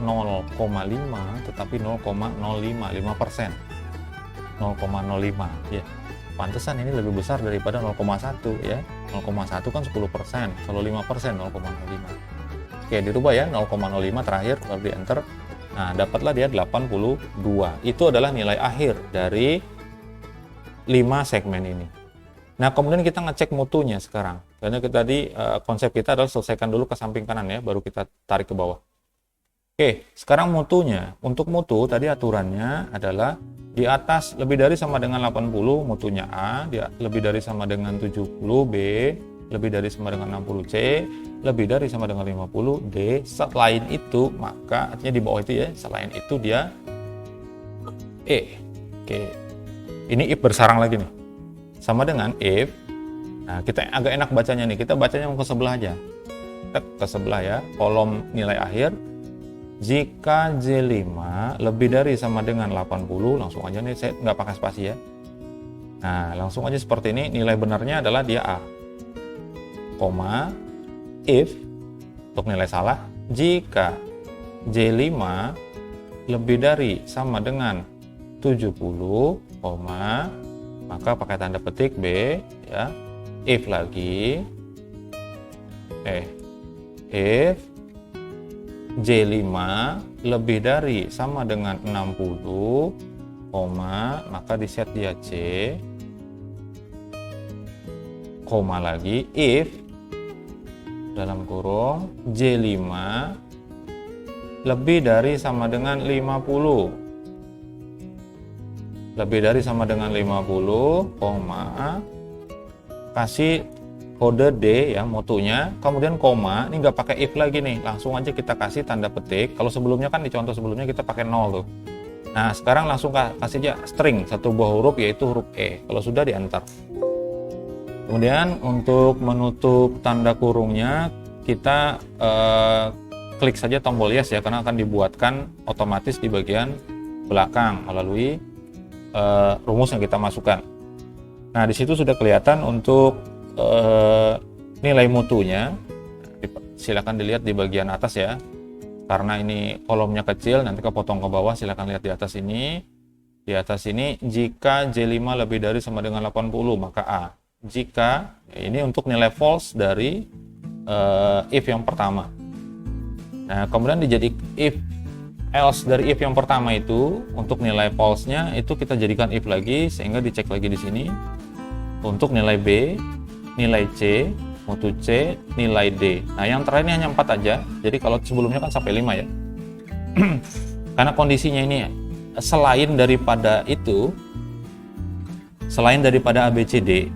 0,5 tetapi 0,05, 5%. 0,05 ya. Pantesan ini lebih besar daripada 0,1 ya. 0,1 kan 10%, kalau 5% 0,05. Oke, dirubah ya, 0,05 terakhir, kalau di enter. Nah, dapatlah dia 82. Itu adalah nilai akhir dari 5 segmen ini. Nah, kemudian kita ngecek mutunya sekarang. Karena tadi konsep kita adalah selesaikan dulu ke samping kanan ya, baru kita tarik ke bawah. Oke, sekarang mutunya. Untuk mutu tadi aturannya adalah di atas lebih dari sama dengan 80 mutunya A, lebih dari sama dengan 70 B, lebih dari sama dengan 60 C, lebih dari sama dengan 50 D. Selain itu, maka artinya di bawah itu ya, selain itu dia E. Oke. Ini if bersarang lagi nih. Sama dengan if. Nah, kita agak enak bacanya nih. Kita bacanya ke sebelah aja. Ke sebelah ya, kolom nilai akhir. Jika J5 lebih dari sama dengan 80, langsung aja nih, saya nggak pakai spasi ya. Nah, langsung aja seperti ini, nilai benarnya adalah dia A. Koma, if, untuk nilai salah, jika J5 lebih dari sama dengan 70, maka pakai tanda petik B ya. If lagi, if J5 lebih dari sama dengan 60, maka di set dia C, koma lagi, if dalam kurung J5 lebih dari sama dengan 50, lebih dari sama dengan 50, kasih kode D ya, mutunya, kemudian koma, ini nggak pakai if lagi nih, langsung aja kita kasih tanda petik. Kalau sebelumnya kan di contoh sebelumnya kita pakai 0 tuh. Nah sekarang langsung kasih aja string satu buah huruf, yaitu huruf E, kalau sudah di enter. Kemudian untuk menutup tanda kurungnya kita klik saja tombol yes ya, karena akan dibuatkan otomatis di bagian belakang melalui rumus yang kita masukkan. Nah di situ sudah kelihatan untuk nilai mutunya. Silakan dilihat di bagian atas ya, karena ini kolomnya kecil, nanti kepotong ke bawah. Silakan lihat di atas ini. Di atas ini, jika J5 lebih dari sama dengan 80 maka A. Jika ini untuk nilai false dari if yang pertama. Nah kemudian dijadi if else dari if yang pertama itu, untuk nilai false-nya itu kita jadikan if lagi, sehingga dicek lagi di sini untuk nilai B, nilai C, mutu C, nilai D. Nah yang terakhir ini hanya 4 aja, jadi kalau sebelumnya kan sampai 5 ya. Karena kondisinya ini selain daripada itu, selain daripada ABCD,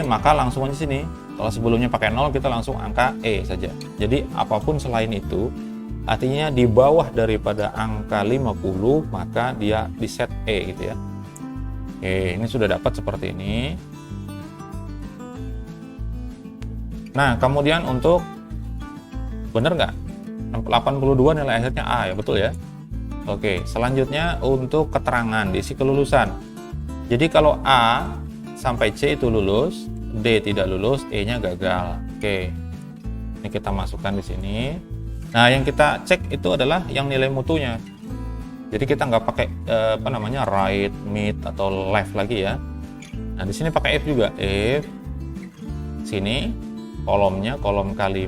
maka langsung aja sini. Kalau sebelumnya pakai 0, kita langsung angka E saja. Jadi apapun selain itu, artinya di bawah daripada angka 50, maka dia di set E gitu ya. Oke, ini sudah dapat seperti ini. Nah, kemudian untuk bener nggak? 82 nilai akhirnya A ya, betul ya? Oke, selanjutnya untuk keterangan diisi kelulusan. Jadi kalau A sampai C itu lulus, D tidak lulus, E-nya gagal. Oke, ini kita masukkan di sini. Nah, yang kita cek itu adalah yang nilai mutunya. Jadi kita nggak pakai right, mid, atau left lagi ya. Nah, di sini pakai if juga. If sini kolomnya, kolom K5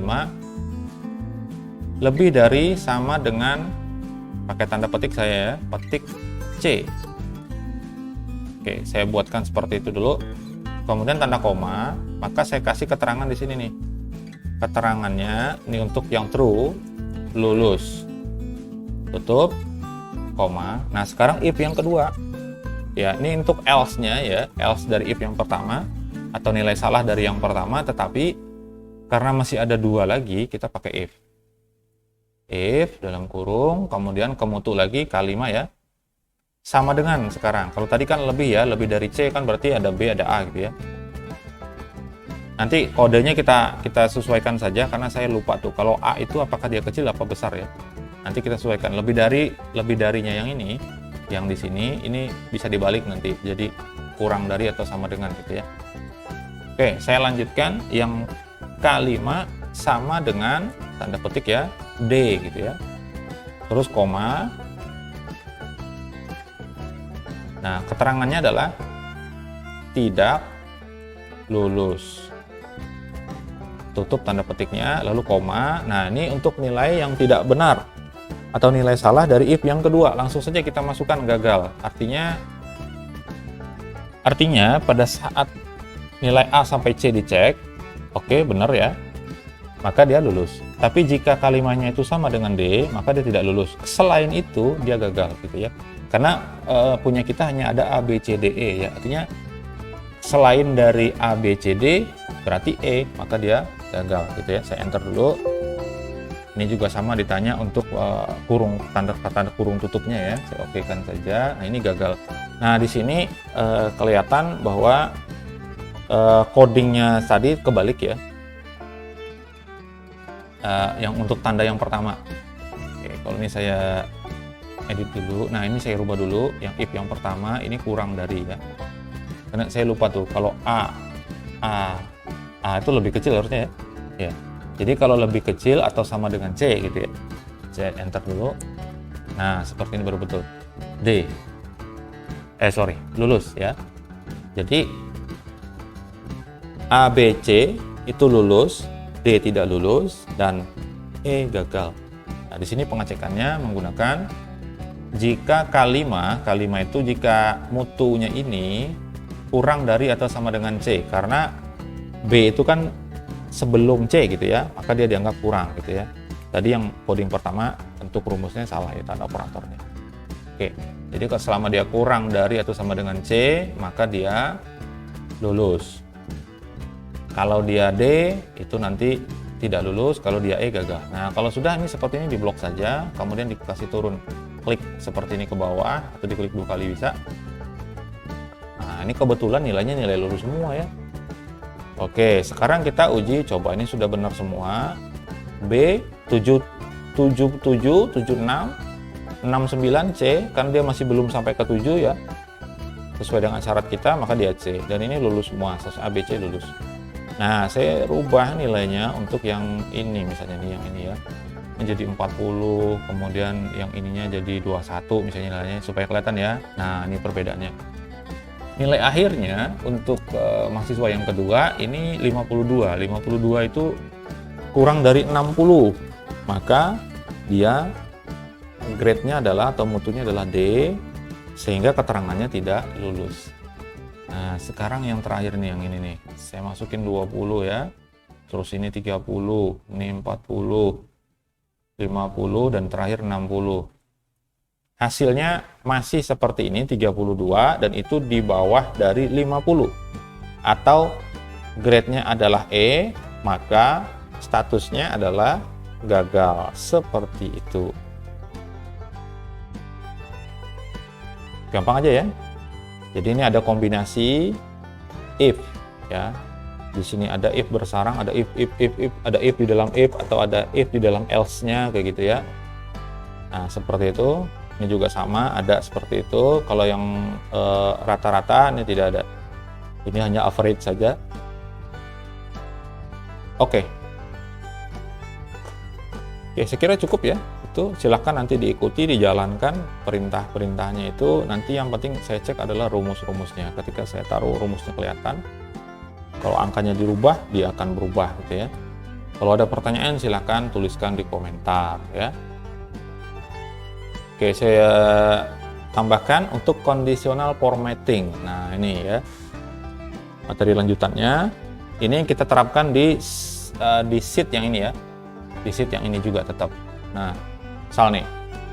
lebih dari sama dengan, pakai tanda petik saya ya, petik C. Oke, saya buatkan seperti itu dulu. Kemudian tanda koma, maka saya kasih keterangan di sini nih. Keterangannya ini untuk yang true, lulus. Tutup, koma. Nah, sekarang if yang kedua. Ya, ini untuk else-nya ya, else dari if yang pertama atau nilai salah dari yang pertama, tetapi karena masih ada 2 lagi, kita pakai if. If dalam kurung, kemudian kemutu lagi K5 ya. Sama dengan sekarang. Kalau tadi kan lebih ya, lebih dari C kan berarti ada B, ada A gitu ya. Nanti kodenya kita sesuaikan saja, karena saya lupa tuh kalau A itu apakah dia kecil apa besar ya. Nanti kita sesuaikan. Lebih darinya yang ini, yang di sini ini bisa dibalik nanti. Jadi kurang dari atau sama dengan gitu ya. Oke, saya lanjutkan yang K5 sama dengan tanda petik ya, D gitu ya. Terus koma. Nah, keterangannya adalah tidak lulus. Tutup tanda petiknya, lalu koma. Nah, ini untuk nilai yang tidak benar atau nilai salah dari if yang kedua. Langsung saja kita masukkan gagal. Artinya pada saat nilai A sampai C dicek, oke, benar ya, maka dia lulus. Tapi jika kalimatnya itu sama dengan D, maka dia tidak lulus. Selain itu, dia gagal gitu ya. Karena punya kita hanya ada A, B, C, D, E ya. Artinya selain dari A, B, C, D, berarti E, maka dia gagal gitu ya. Saya enter dulu. Ini juga sama ditanya untuk kurung, tanda kurung tutupnya ya. Saya okekan saja. Nah, ini gagal. Nah, di sini kelihatan bahwa codingnya tadi kebalik ya. Yang untuk tanda yang pertama. Oke, kalau ini saya edit dulu. Nah, ini saya rubah dulu. Yang if yang pertama ini kurang dari ya. Karena saya lupa tuh kalau A itu lebih kecil harusnya ya. Ya. Jadi kalau lebih kecil atau sama dengan C gitu ya. Saya enter dulu. Nah, seperti ini baru betul. D. Lulus ya. Jadi A, B, C itu lulus, D tidak lulus, dan E gagal. Nah, di sini pengecekannya menggunakan jika K5 itu jika mutunya ini kurang dari atau sama dengan C, karena B itu kan sebelum C gitu ya, maka dia dianggap kurang gitu ya. Tadi yang coding pertama untuk rumusnya salah ya, tanda operatornya. Oke, jadi kalau selama dia kurang dari atau sama dengan C, maka dia lulus. Kalau dia D, itu nanti tidak lulus, kalau dia E gagal. Nah, kalau sudah ini seperti ini diblok saja, kemudian dikasih turun, klik seperti ini ke bawah, atau diklik 2 kali bisa. Nah, ini kebetulan nilainya nilai lulus semua ya. Oke, sekarang kita uji, coba ini sudah benar semua. B, 77, 76, 69, C, kan dia masih belum sampai ke 7 ya. Sesuai dengan syarat kita, maka dia C. Dan ini lulus semua, A, B, C lulus. Nah, saya rubah nilainya untuk yang ini, misalnya nih, yang ini ya. Menjadi 40, kemudian yang ininya jadi 21, misalnya nilainya, supaya kelihatan ya. Nah, ini perbedaannya. Nilai akhirnya untuk mahasiswa yang kedua, ini 52. 52 itu kurang dari 60. Maka dia grade-nya adalah, atau mutunya adalah D, sehingga keterangannya tidak lulus. Nah, sekarang yang terakhir nih, yang ini nih, saya masukin 20 ya, terus ini 30, ini 40, 50, dan terakhir 60. Hasilnya masih seperti ini, 32, dan itu di bawah dari 50. Atau grade-nya adalah E, maka statusnya adalah gagal, seperti itu. Gampang aja ya. Jadi ini ada kombinasi if ya. Di sini ada if bersarang, ada if, ada if di dalam if, atau ada if di dalam else-nya kayak gitu ya. Nah, seperti itu. Ini juga sama, ada seperti itu. Kalau yang rata-rata ini tidak ada. Ini hanya average saja. Oke. Oke, saya kira cukup ya. Itu silahkan nanti diikuti, dijalankan perintah-perintahnya itu. Nanti yang penting saya cek adalah rumus-rumusnya. Ketika saya taruh rumusnya kelihatan, kalau angkanya dirubah, dia akan berubah gitu ya. Kalau ada pertanyaan silahkan tuliskan di komentar ya. Oke, saya tambahkan untuk conditional formatting. Nah, ini ya materi lanjutannya. Ini kita terapkan di sheet yang ini ya. Di sheet yang ini juga tetap. Nah, misal nih,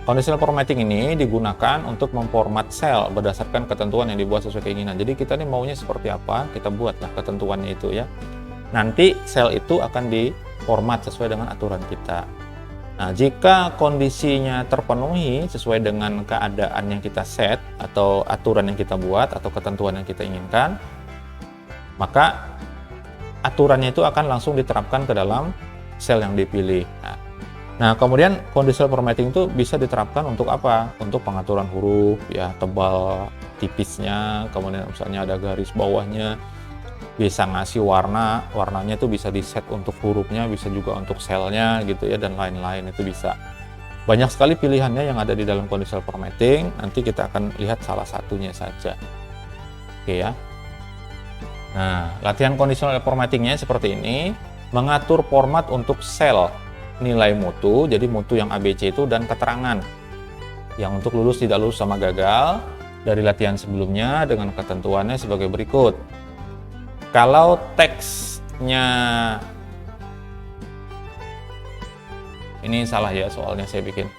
conditional formatting ini digunakan untuk memformat sel berdasarkan ketentuan yang dibuat sesuai keinginan. Jadi kita nih maunya seperti apa, kita buatlah ketentuannya itu ya. Nanti sel itu akan diformat sesuai dengan aturan kita. Nah, jika kondisinya terpenuhi sesuai dengan keadaan yang kita set, atau aturan yang kita buat, atau ketentuan yang kita inginkan, maka aturannya itu akan langsung diterapkan ke dalam sel yang dipilih. Nah, kemudian conditional formatting itu bisa diterapkan untuk apa? Untuk pengaturan huruf, ya, tebal, tipisnya, kemudian misalnya ada garis bawahnya, bisa ngasih warnanya itu bisa di set untuk hurufnya, bisa juga untuk selnya gitu ya, dan lain-lain itu bisa. Banyak sekali pilihannya yang ada di dalam conditional formatting, nanti kita akan lihat salah satunya saja. Oke ya. Nah, latihan conditional formattingnya seperti ini, mengatur format untuk sel nilai mutu, jadi mutu yang ABC itu, dan keterangan yang untuk lulus tidak lulus sama gagal dari latihan sebelumnya dengan ketentuannya sebagai berikut. Kalau teksnya ini salah ya, soalnya saya bikin.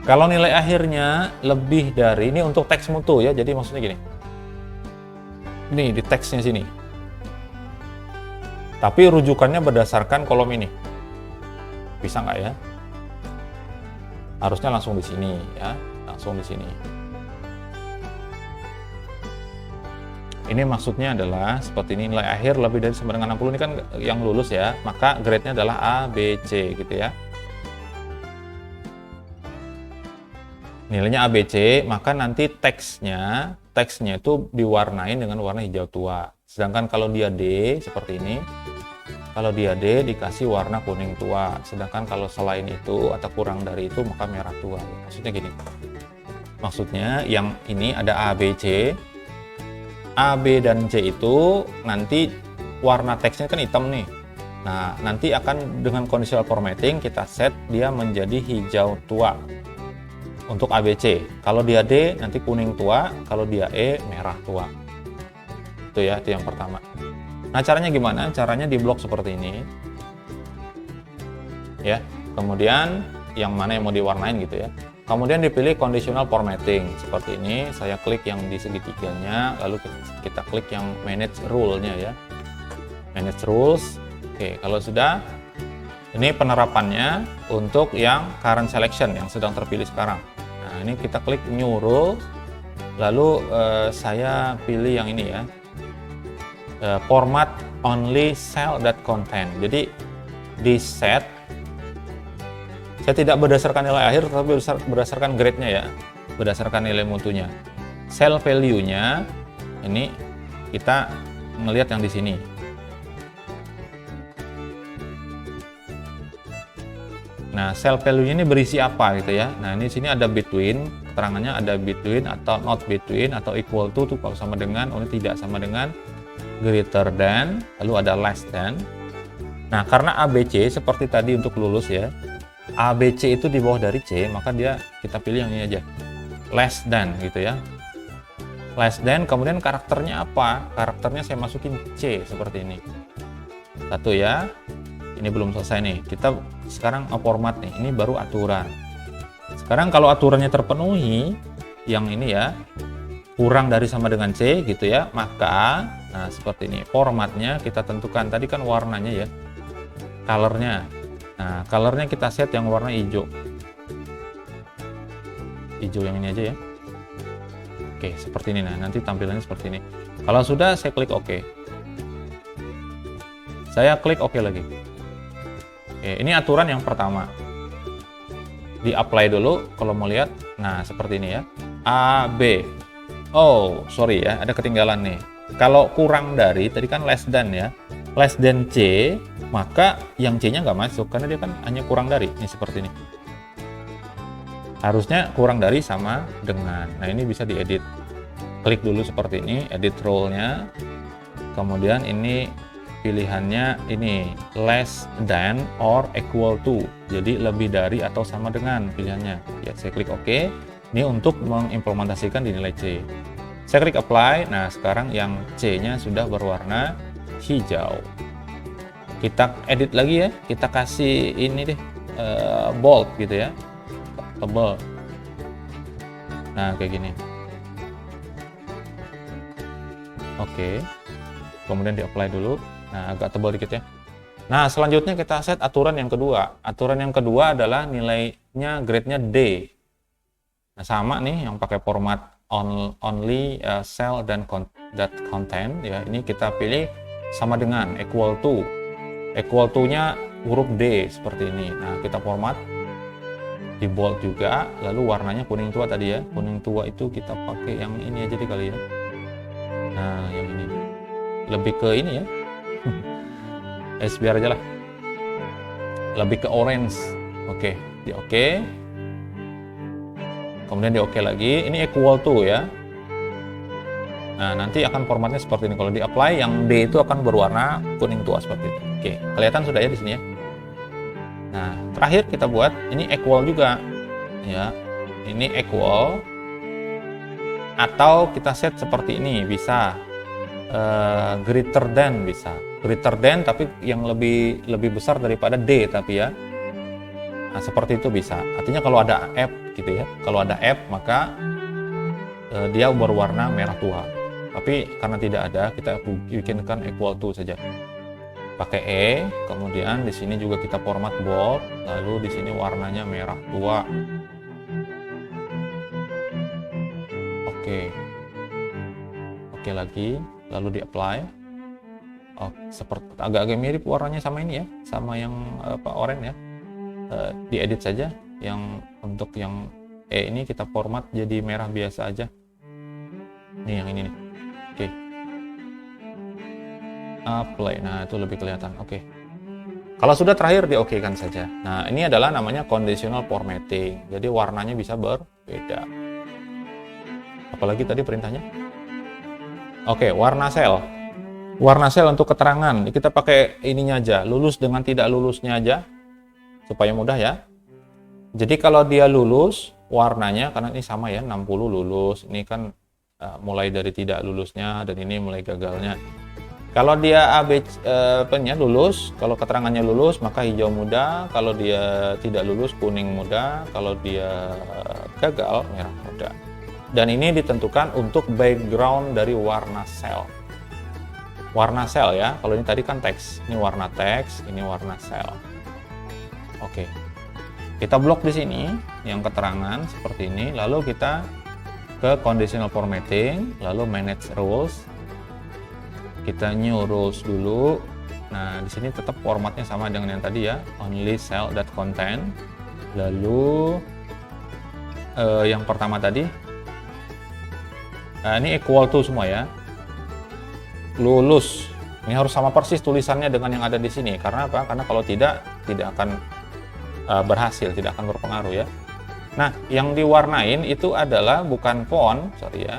Kalau nilai akhirnya lebih dari, ini untuk teks mutu ya, jadi maksudnya gini. Ini di teksnya sini. Tapi rujukannya berdasarkan kolom ini. Bisa nggak ya? Harusnya langsung di sini ya, langsung di sini. Ini maksudnya adalah seperti ini, nilai akhir lebih dari sama dengan 60, ini kan yang lulus ya, maka grade-nya adalah A, B, C gitu ya. Nilainya A, B, C, maka nanti teksnya itu diwarnain dengan warna hijau tua. Sedangkan kalau dia D seperti ini, kalau dia D dikasih warna kuning tua. Sedangkan kalau selain itu atau kurang dari itu maka merah tua. Maksudnya gini. Maksudnya yang ini ada A, B, C. A, B, dan C itu nanti warna teksnya kan hitam nih. Nah, nanti akan dengan conditional formatting kita set dia menjadi hijau tua untuk ABC. Kalau dia D nanti kuning tua, kalau dia E merah tua. Itu ya, itu yang pertama. Nah, caranya gimana? Caranya di blok seperti ini. Ya. Kemudian yang mana yang mau diwarnain gitu ya. Kemudian dipilih conditional formatting seperti ini. Saya klik yang di segitiganya, lalu kita klik yang manage rule-nya ya. Manage rules. Oke, kalau sudah, ini penerapannya untuk yang current selection yang sedang terpilih sekarang. Nah, ini kita klik new rule, lalu saya pilih yang ini ya, format only cell that contain. Jadi di set, saya tidak berdasarkan nilai akhir, tapi berdasarkan grade-nya ya, berdasarkan nilai mutunya. Cell value-nya ini kita melihat yang di sini. Nah, cell value ini berisi apa gitu ya. Nah, ini sini ada between, keterangannya ada between atau not between atau equal to kalau sama dengan, oh tidak sama dengan, greater than, lalu ada less than. Nah, karena ABC seperti tadi untuk lulus ya. ABC itu di bawah dari C, maka kita pilih yang ini aja. Less than gitu ya. Less than, kemudian karakternya apa? Karakternya saya masukin C seperti ini. Satu ya. Ini belum selesai nih. Kita sekarang format nih. Ini baru aturan. Sekarang kalau aturannya terpenuhi, yang ini ya, kurang dari sama dengan C gitu ya, maka nah seperti ini. Formatnya kita tentukan. Tadi kan warnanya ya. Colornya. Nah, colornya kita set yang warna hijau. Hijau yang ini aja ya. Oke, seperti ini. Nah, nanti tampilannya seperti ini. Kalau sudah, saya klik OK. Saya klik OK lagi. Oke, ini aturan yang pertama. Di apply dulu kalau mau lihat. Nah, seperti ini ya. A, B. Oh, sorry ya, ada ketinggalan nih. Kalau kurang dari, tadi kan less than ya. Less than C, maka yang C-nya nggak masuk karena dia kan hanya kurang dari. Ini seperti ini. Harusnya kurang dari sama dengan. Nah, ini bisa diedit. Klik dulu seperti ini, edit role-nya. Kemudian ini pilihannya ini less than or equal to. Jadi lebih dari atau sama dengan pilihannya. Ya, saya klik OK. Ini untuk mengimplementasikan di nilai C. Saya klik apply. Nah, sekarang yang C-nya sudah berwarna hijau. Kita edit lagi ya. Kita kasih ini deh bold gitu ya. Tebal. Nah, kayak gini. Oke. Kemudian di apply dulu. Nah, agak tebal dikit ya. Nah, selanjutnya kita set aturan yang kedua. Aturan yang kedua adalah nilainya grade-nya D. Nah, sama nih yang pakai format only cell dan that content ya. Ini kita pilih sama dengan equal to. Equal to-nya huruf D seperti ini. Nah, kita format di bold juga, lalu warnanya kuning tua tadi ya. Kuning tua itu kita pakai yang ini aja deh kali ya. Nah, yang ini. Lebih ke ini ya. Biar aja lah. Lebih ke orange. Oke, di oke. Kemudian di oke lagi. Ini equal to ya. Nah, nanti akan formatnya seperti ini. Kalau di apply, yang D itu akan berwarna kuning tua seperti itu. Oke, kelihatan sudah ya di sini ya. Nah, terakhir kita buat ini equal juga. Ya. Ini equal. Atau kita set seperti ini, bisa greater than bisa. Greater than tapi yang lebih besar daripada D tapi ya. Nah, seperti itu bisa. Artinya kalau ada F gitu ya. Kalau ada F maka dia berwarna merah tua. Tapi karena tidak ada, kita bikinkan equal to saja. Pakai E, kemudian di sini juga kita format bold, lalu di sini warnanya merah tua. Oke. Oke lagi, lalu di apply. Oh, seperti agak-agak mirip warnanya sama ini ya, sama yang oranye ya. Diedit saja. Yang untuk yang E ini kita format jadi merah biasa aja. Nih yang ini nih. Oke. Apply. Nah, itu lebih kelihatan. Oke. Kalau sudah terakhir di oke kan saja. Nah, ini adalah namanya conditional formatting. Jadi warnanya bisa berbeda. Apalagi tadi perintahnya? Oke, warna sel. Warna sel untuk keterangan. Kita pakai ininya aja, lulus dengan tidak lulusnya aja. Supaya mudah ya. Jadi kalau dia lulus, warnanya, karena ini sama ya, 60 lulus. Ini kan mulai dari tidak lulusnya, dan ini mulai gagalnya. Kalau dia lulus, kalau keterangannya lulus, maka hijau muda. Kalau dia tidak lulus, kuning muda. Kalau dia gagal, merah muda. Dan ini ditentukan untuk background dari warna sel. Warna sel ya, kalau ini tadi kan teks. Ini warna teks, ini warna sel. Oke. Kita blok di sini, yang keterangan seperti ini. Lalu kita ke conditional formatting, lalu manage rules. Kita new rules dulu. Nah, di sini tetap formatnya sama dengan yang tadi ya, only cell that contain. Lalu yang pertama tadi, ini equal to semua ya. Lulus. Ini harus sama persis tulisannya dengan yang ada di sini. Karena apa? Karena kalau tidak akan berhasil, tidak akan berpengaruh ya. Nah, yang diwarnain itu adalah bukan font, sorry ya.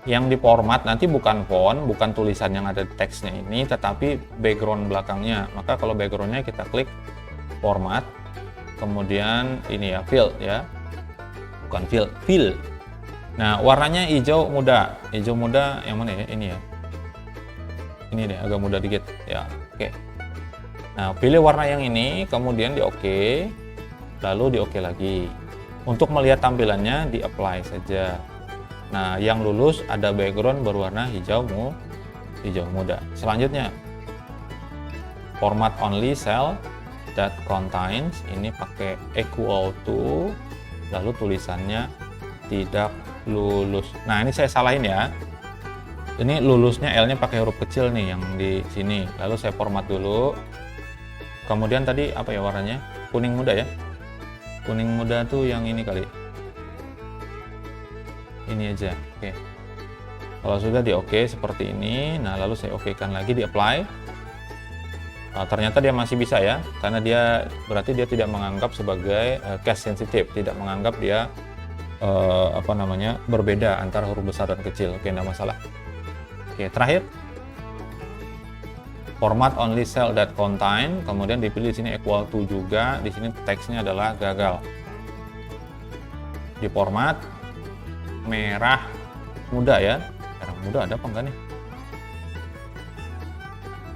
Yang diformat nanti bukan font, bukan tulisan yang ada di teksnya ini, tetapi background belakangnya. Maka kalau backgroundnya kita klik format, kemudian ini ya, fill ya, bukan fill. Nah, warnanya hijau muda. Hijau muda yang mana ya? Ini ya. Ini deh, agak muda dikit ya. Oke. Nah, pilih warna yang ini, kemudian di OK, lalu di OK lagi. Untuk melihat tampilannya di apply saja. Nah, yang lulus ada background berwarna hijau muda. Selanjutnya, format only cell that contains, ini pakai equal to, lalu tulisannya tidak lulus. Nah, ini saya salahin ya. Ini lulusnya L-nya pakai huruf kecil nih yang di sini. Lalu saya format dulu. Kemudian tadi apa ya warnanya? Kuning muda ya. Kuning muda tuh yang ini kali. Ini aja. Oke. Kalau sudah di OK seperti ini, nah lalu saya OK-kan lagi di apply. Nah, ternyata dia masih bisa ya, karena dia berarti dia tidak menganggap sebagai case sensitive, tidak menganggap dia berbeda antara huruf besar dan kecil. Oke, enggak masalah. Oke, terakhir format only cell that contain, kemudian dipilih di sini equal to juga, di sini teksnya adalah gagal. Di format merah muda ya. Merah muda ada apa enggak nih?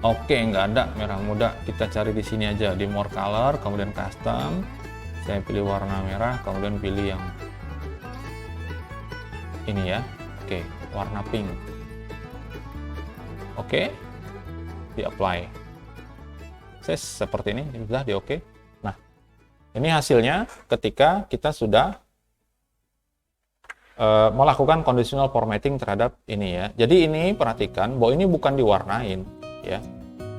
Oke, enggak ada merah muda. Kita cari di sini aja di more color, kemudian custom. Saya pilih warna merah, kemudian pilih yang ini ya. Oke, warna pink. Oke. Di apply. Seperti ini, sudah di OK. Nah, ini hasilnya ketika kita sudah melakukan conditional formatting terhadap ini ya. Jadi ini perhatikan bahwa ini bukan diwarnain ya.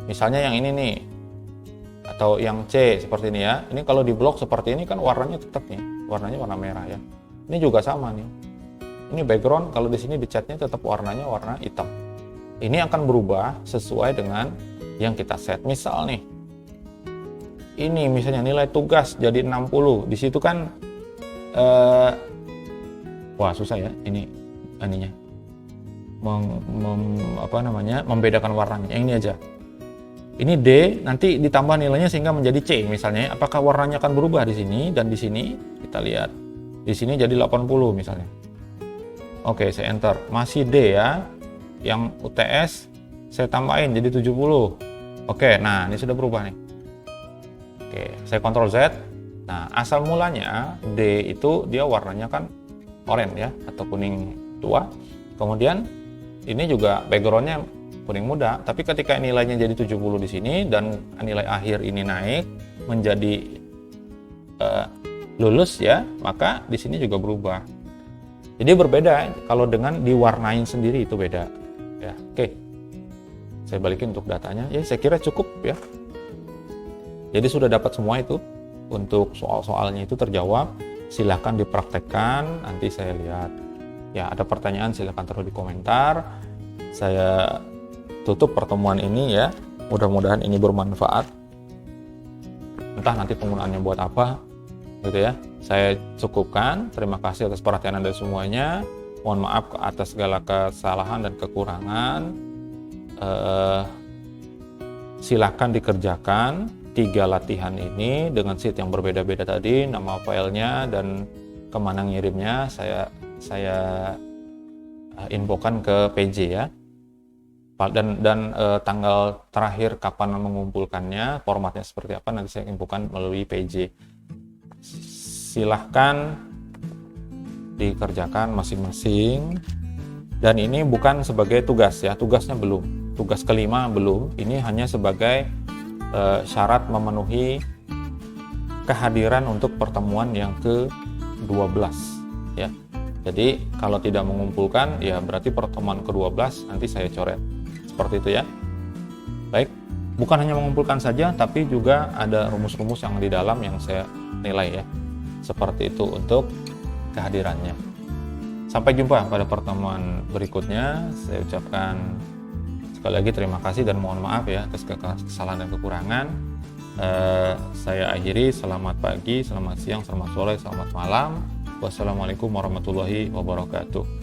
Misalnya yang ini nih atau yang C seperti ini ya. Ini kalau di blok seperti ini kan warnanya tetap nih, warnanya warna merah ya. Ini juga sama nih. Ini background kalau di sini di catnya tetap warnanya warna hitam. Ini akan berubah sesuai dengan yang kita set. Misal nih, ini misalnya nilai tugas jadi 60. Di situ kan wah susah ya ininya membedakan warnanya. Yang ini aja, ini D nanti ditambah nilainya sehingga menjadi C misalnya. Apakah warnanya akan berubah di sini dan di sini? Kita lihat di sini jadi 80 misalnya. Oke, saya enter, masih D ya. Yang UTS saya tambahin jadi 70. Oke, nah ini sudah berubah nih. Oke, saya Ctrl Z. Nah, asal mulanya D itu dia warnanya kan oranye ya, atau kuning tua. Kemudian ini juga backgroundnya kuning muda, tapi ketika nilainya jadi 70 di sini dan nilai akhir ini naik menjadi lulus ya, maka di sini juga berubah. Jadi berbeda kalau dengan diwarnain sendiri, itu beda ya. Oke, saya balikin untuk datanya ya. Saya kira cukup ya. Jadi sudah dapat semua itu. Untuk soal-soalnya itu terjawab. Silahkan dipraktekkan, nanti saya lihat ya. Ada pertanyaan silahkan taruh di komentar. Saya tutup pertemuan ini ya. Mudah-mudahan ini bermanfaat. Entah nanti penggunaannya buat apa, gitu ya. Saya cukupkan. Terima kasih atas perhatian Anda semuanya. Mohon maaf atas segala kesalahan dan kekurangan. Silakan dikerjakan 3 latihan ini dengan sheet yang berbeda-beda tadi, nama filenya dan kemana ngirimnya saya infokan ke PJ ya. Dan tanggal terakhir kapan mengumpulkannya, formatnya seperti apa nanti saya infokan melalui PJ. Silahkan dikerjakan masing-masing. Dan ini bukan sebagai tugas ya, tugasnya belum. Tugas kelima belum, ini hanya sebagai syarat memenuhi kehadiran untuk pertemuan yang ke-12 ya. Jadi kalau tidak mengumpulkan ya berarti pertemuan ke-12 nanti saya coret. Seperti itu ya. Baik, bukan hanya mengumpulkan saja tapi juga ada rumus-rumus yang di dalam yang saya nilai ya. Seperti itu untuk kehadirannya. Sampai jumpa pada pertemuan berikutnya. Saya ucapkan sekali lagi terima kasih dan mohon maaf ya atas kesalahan dan kekurangan. Saya akhiri, selamat pagi, selamat siang, selamat sore, selamat malam. Wassalamualaikum warahmatullahi wabarakatuh.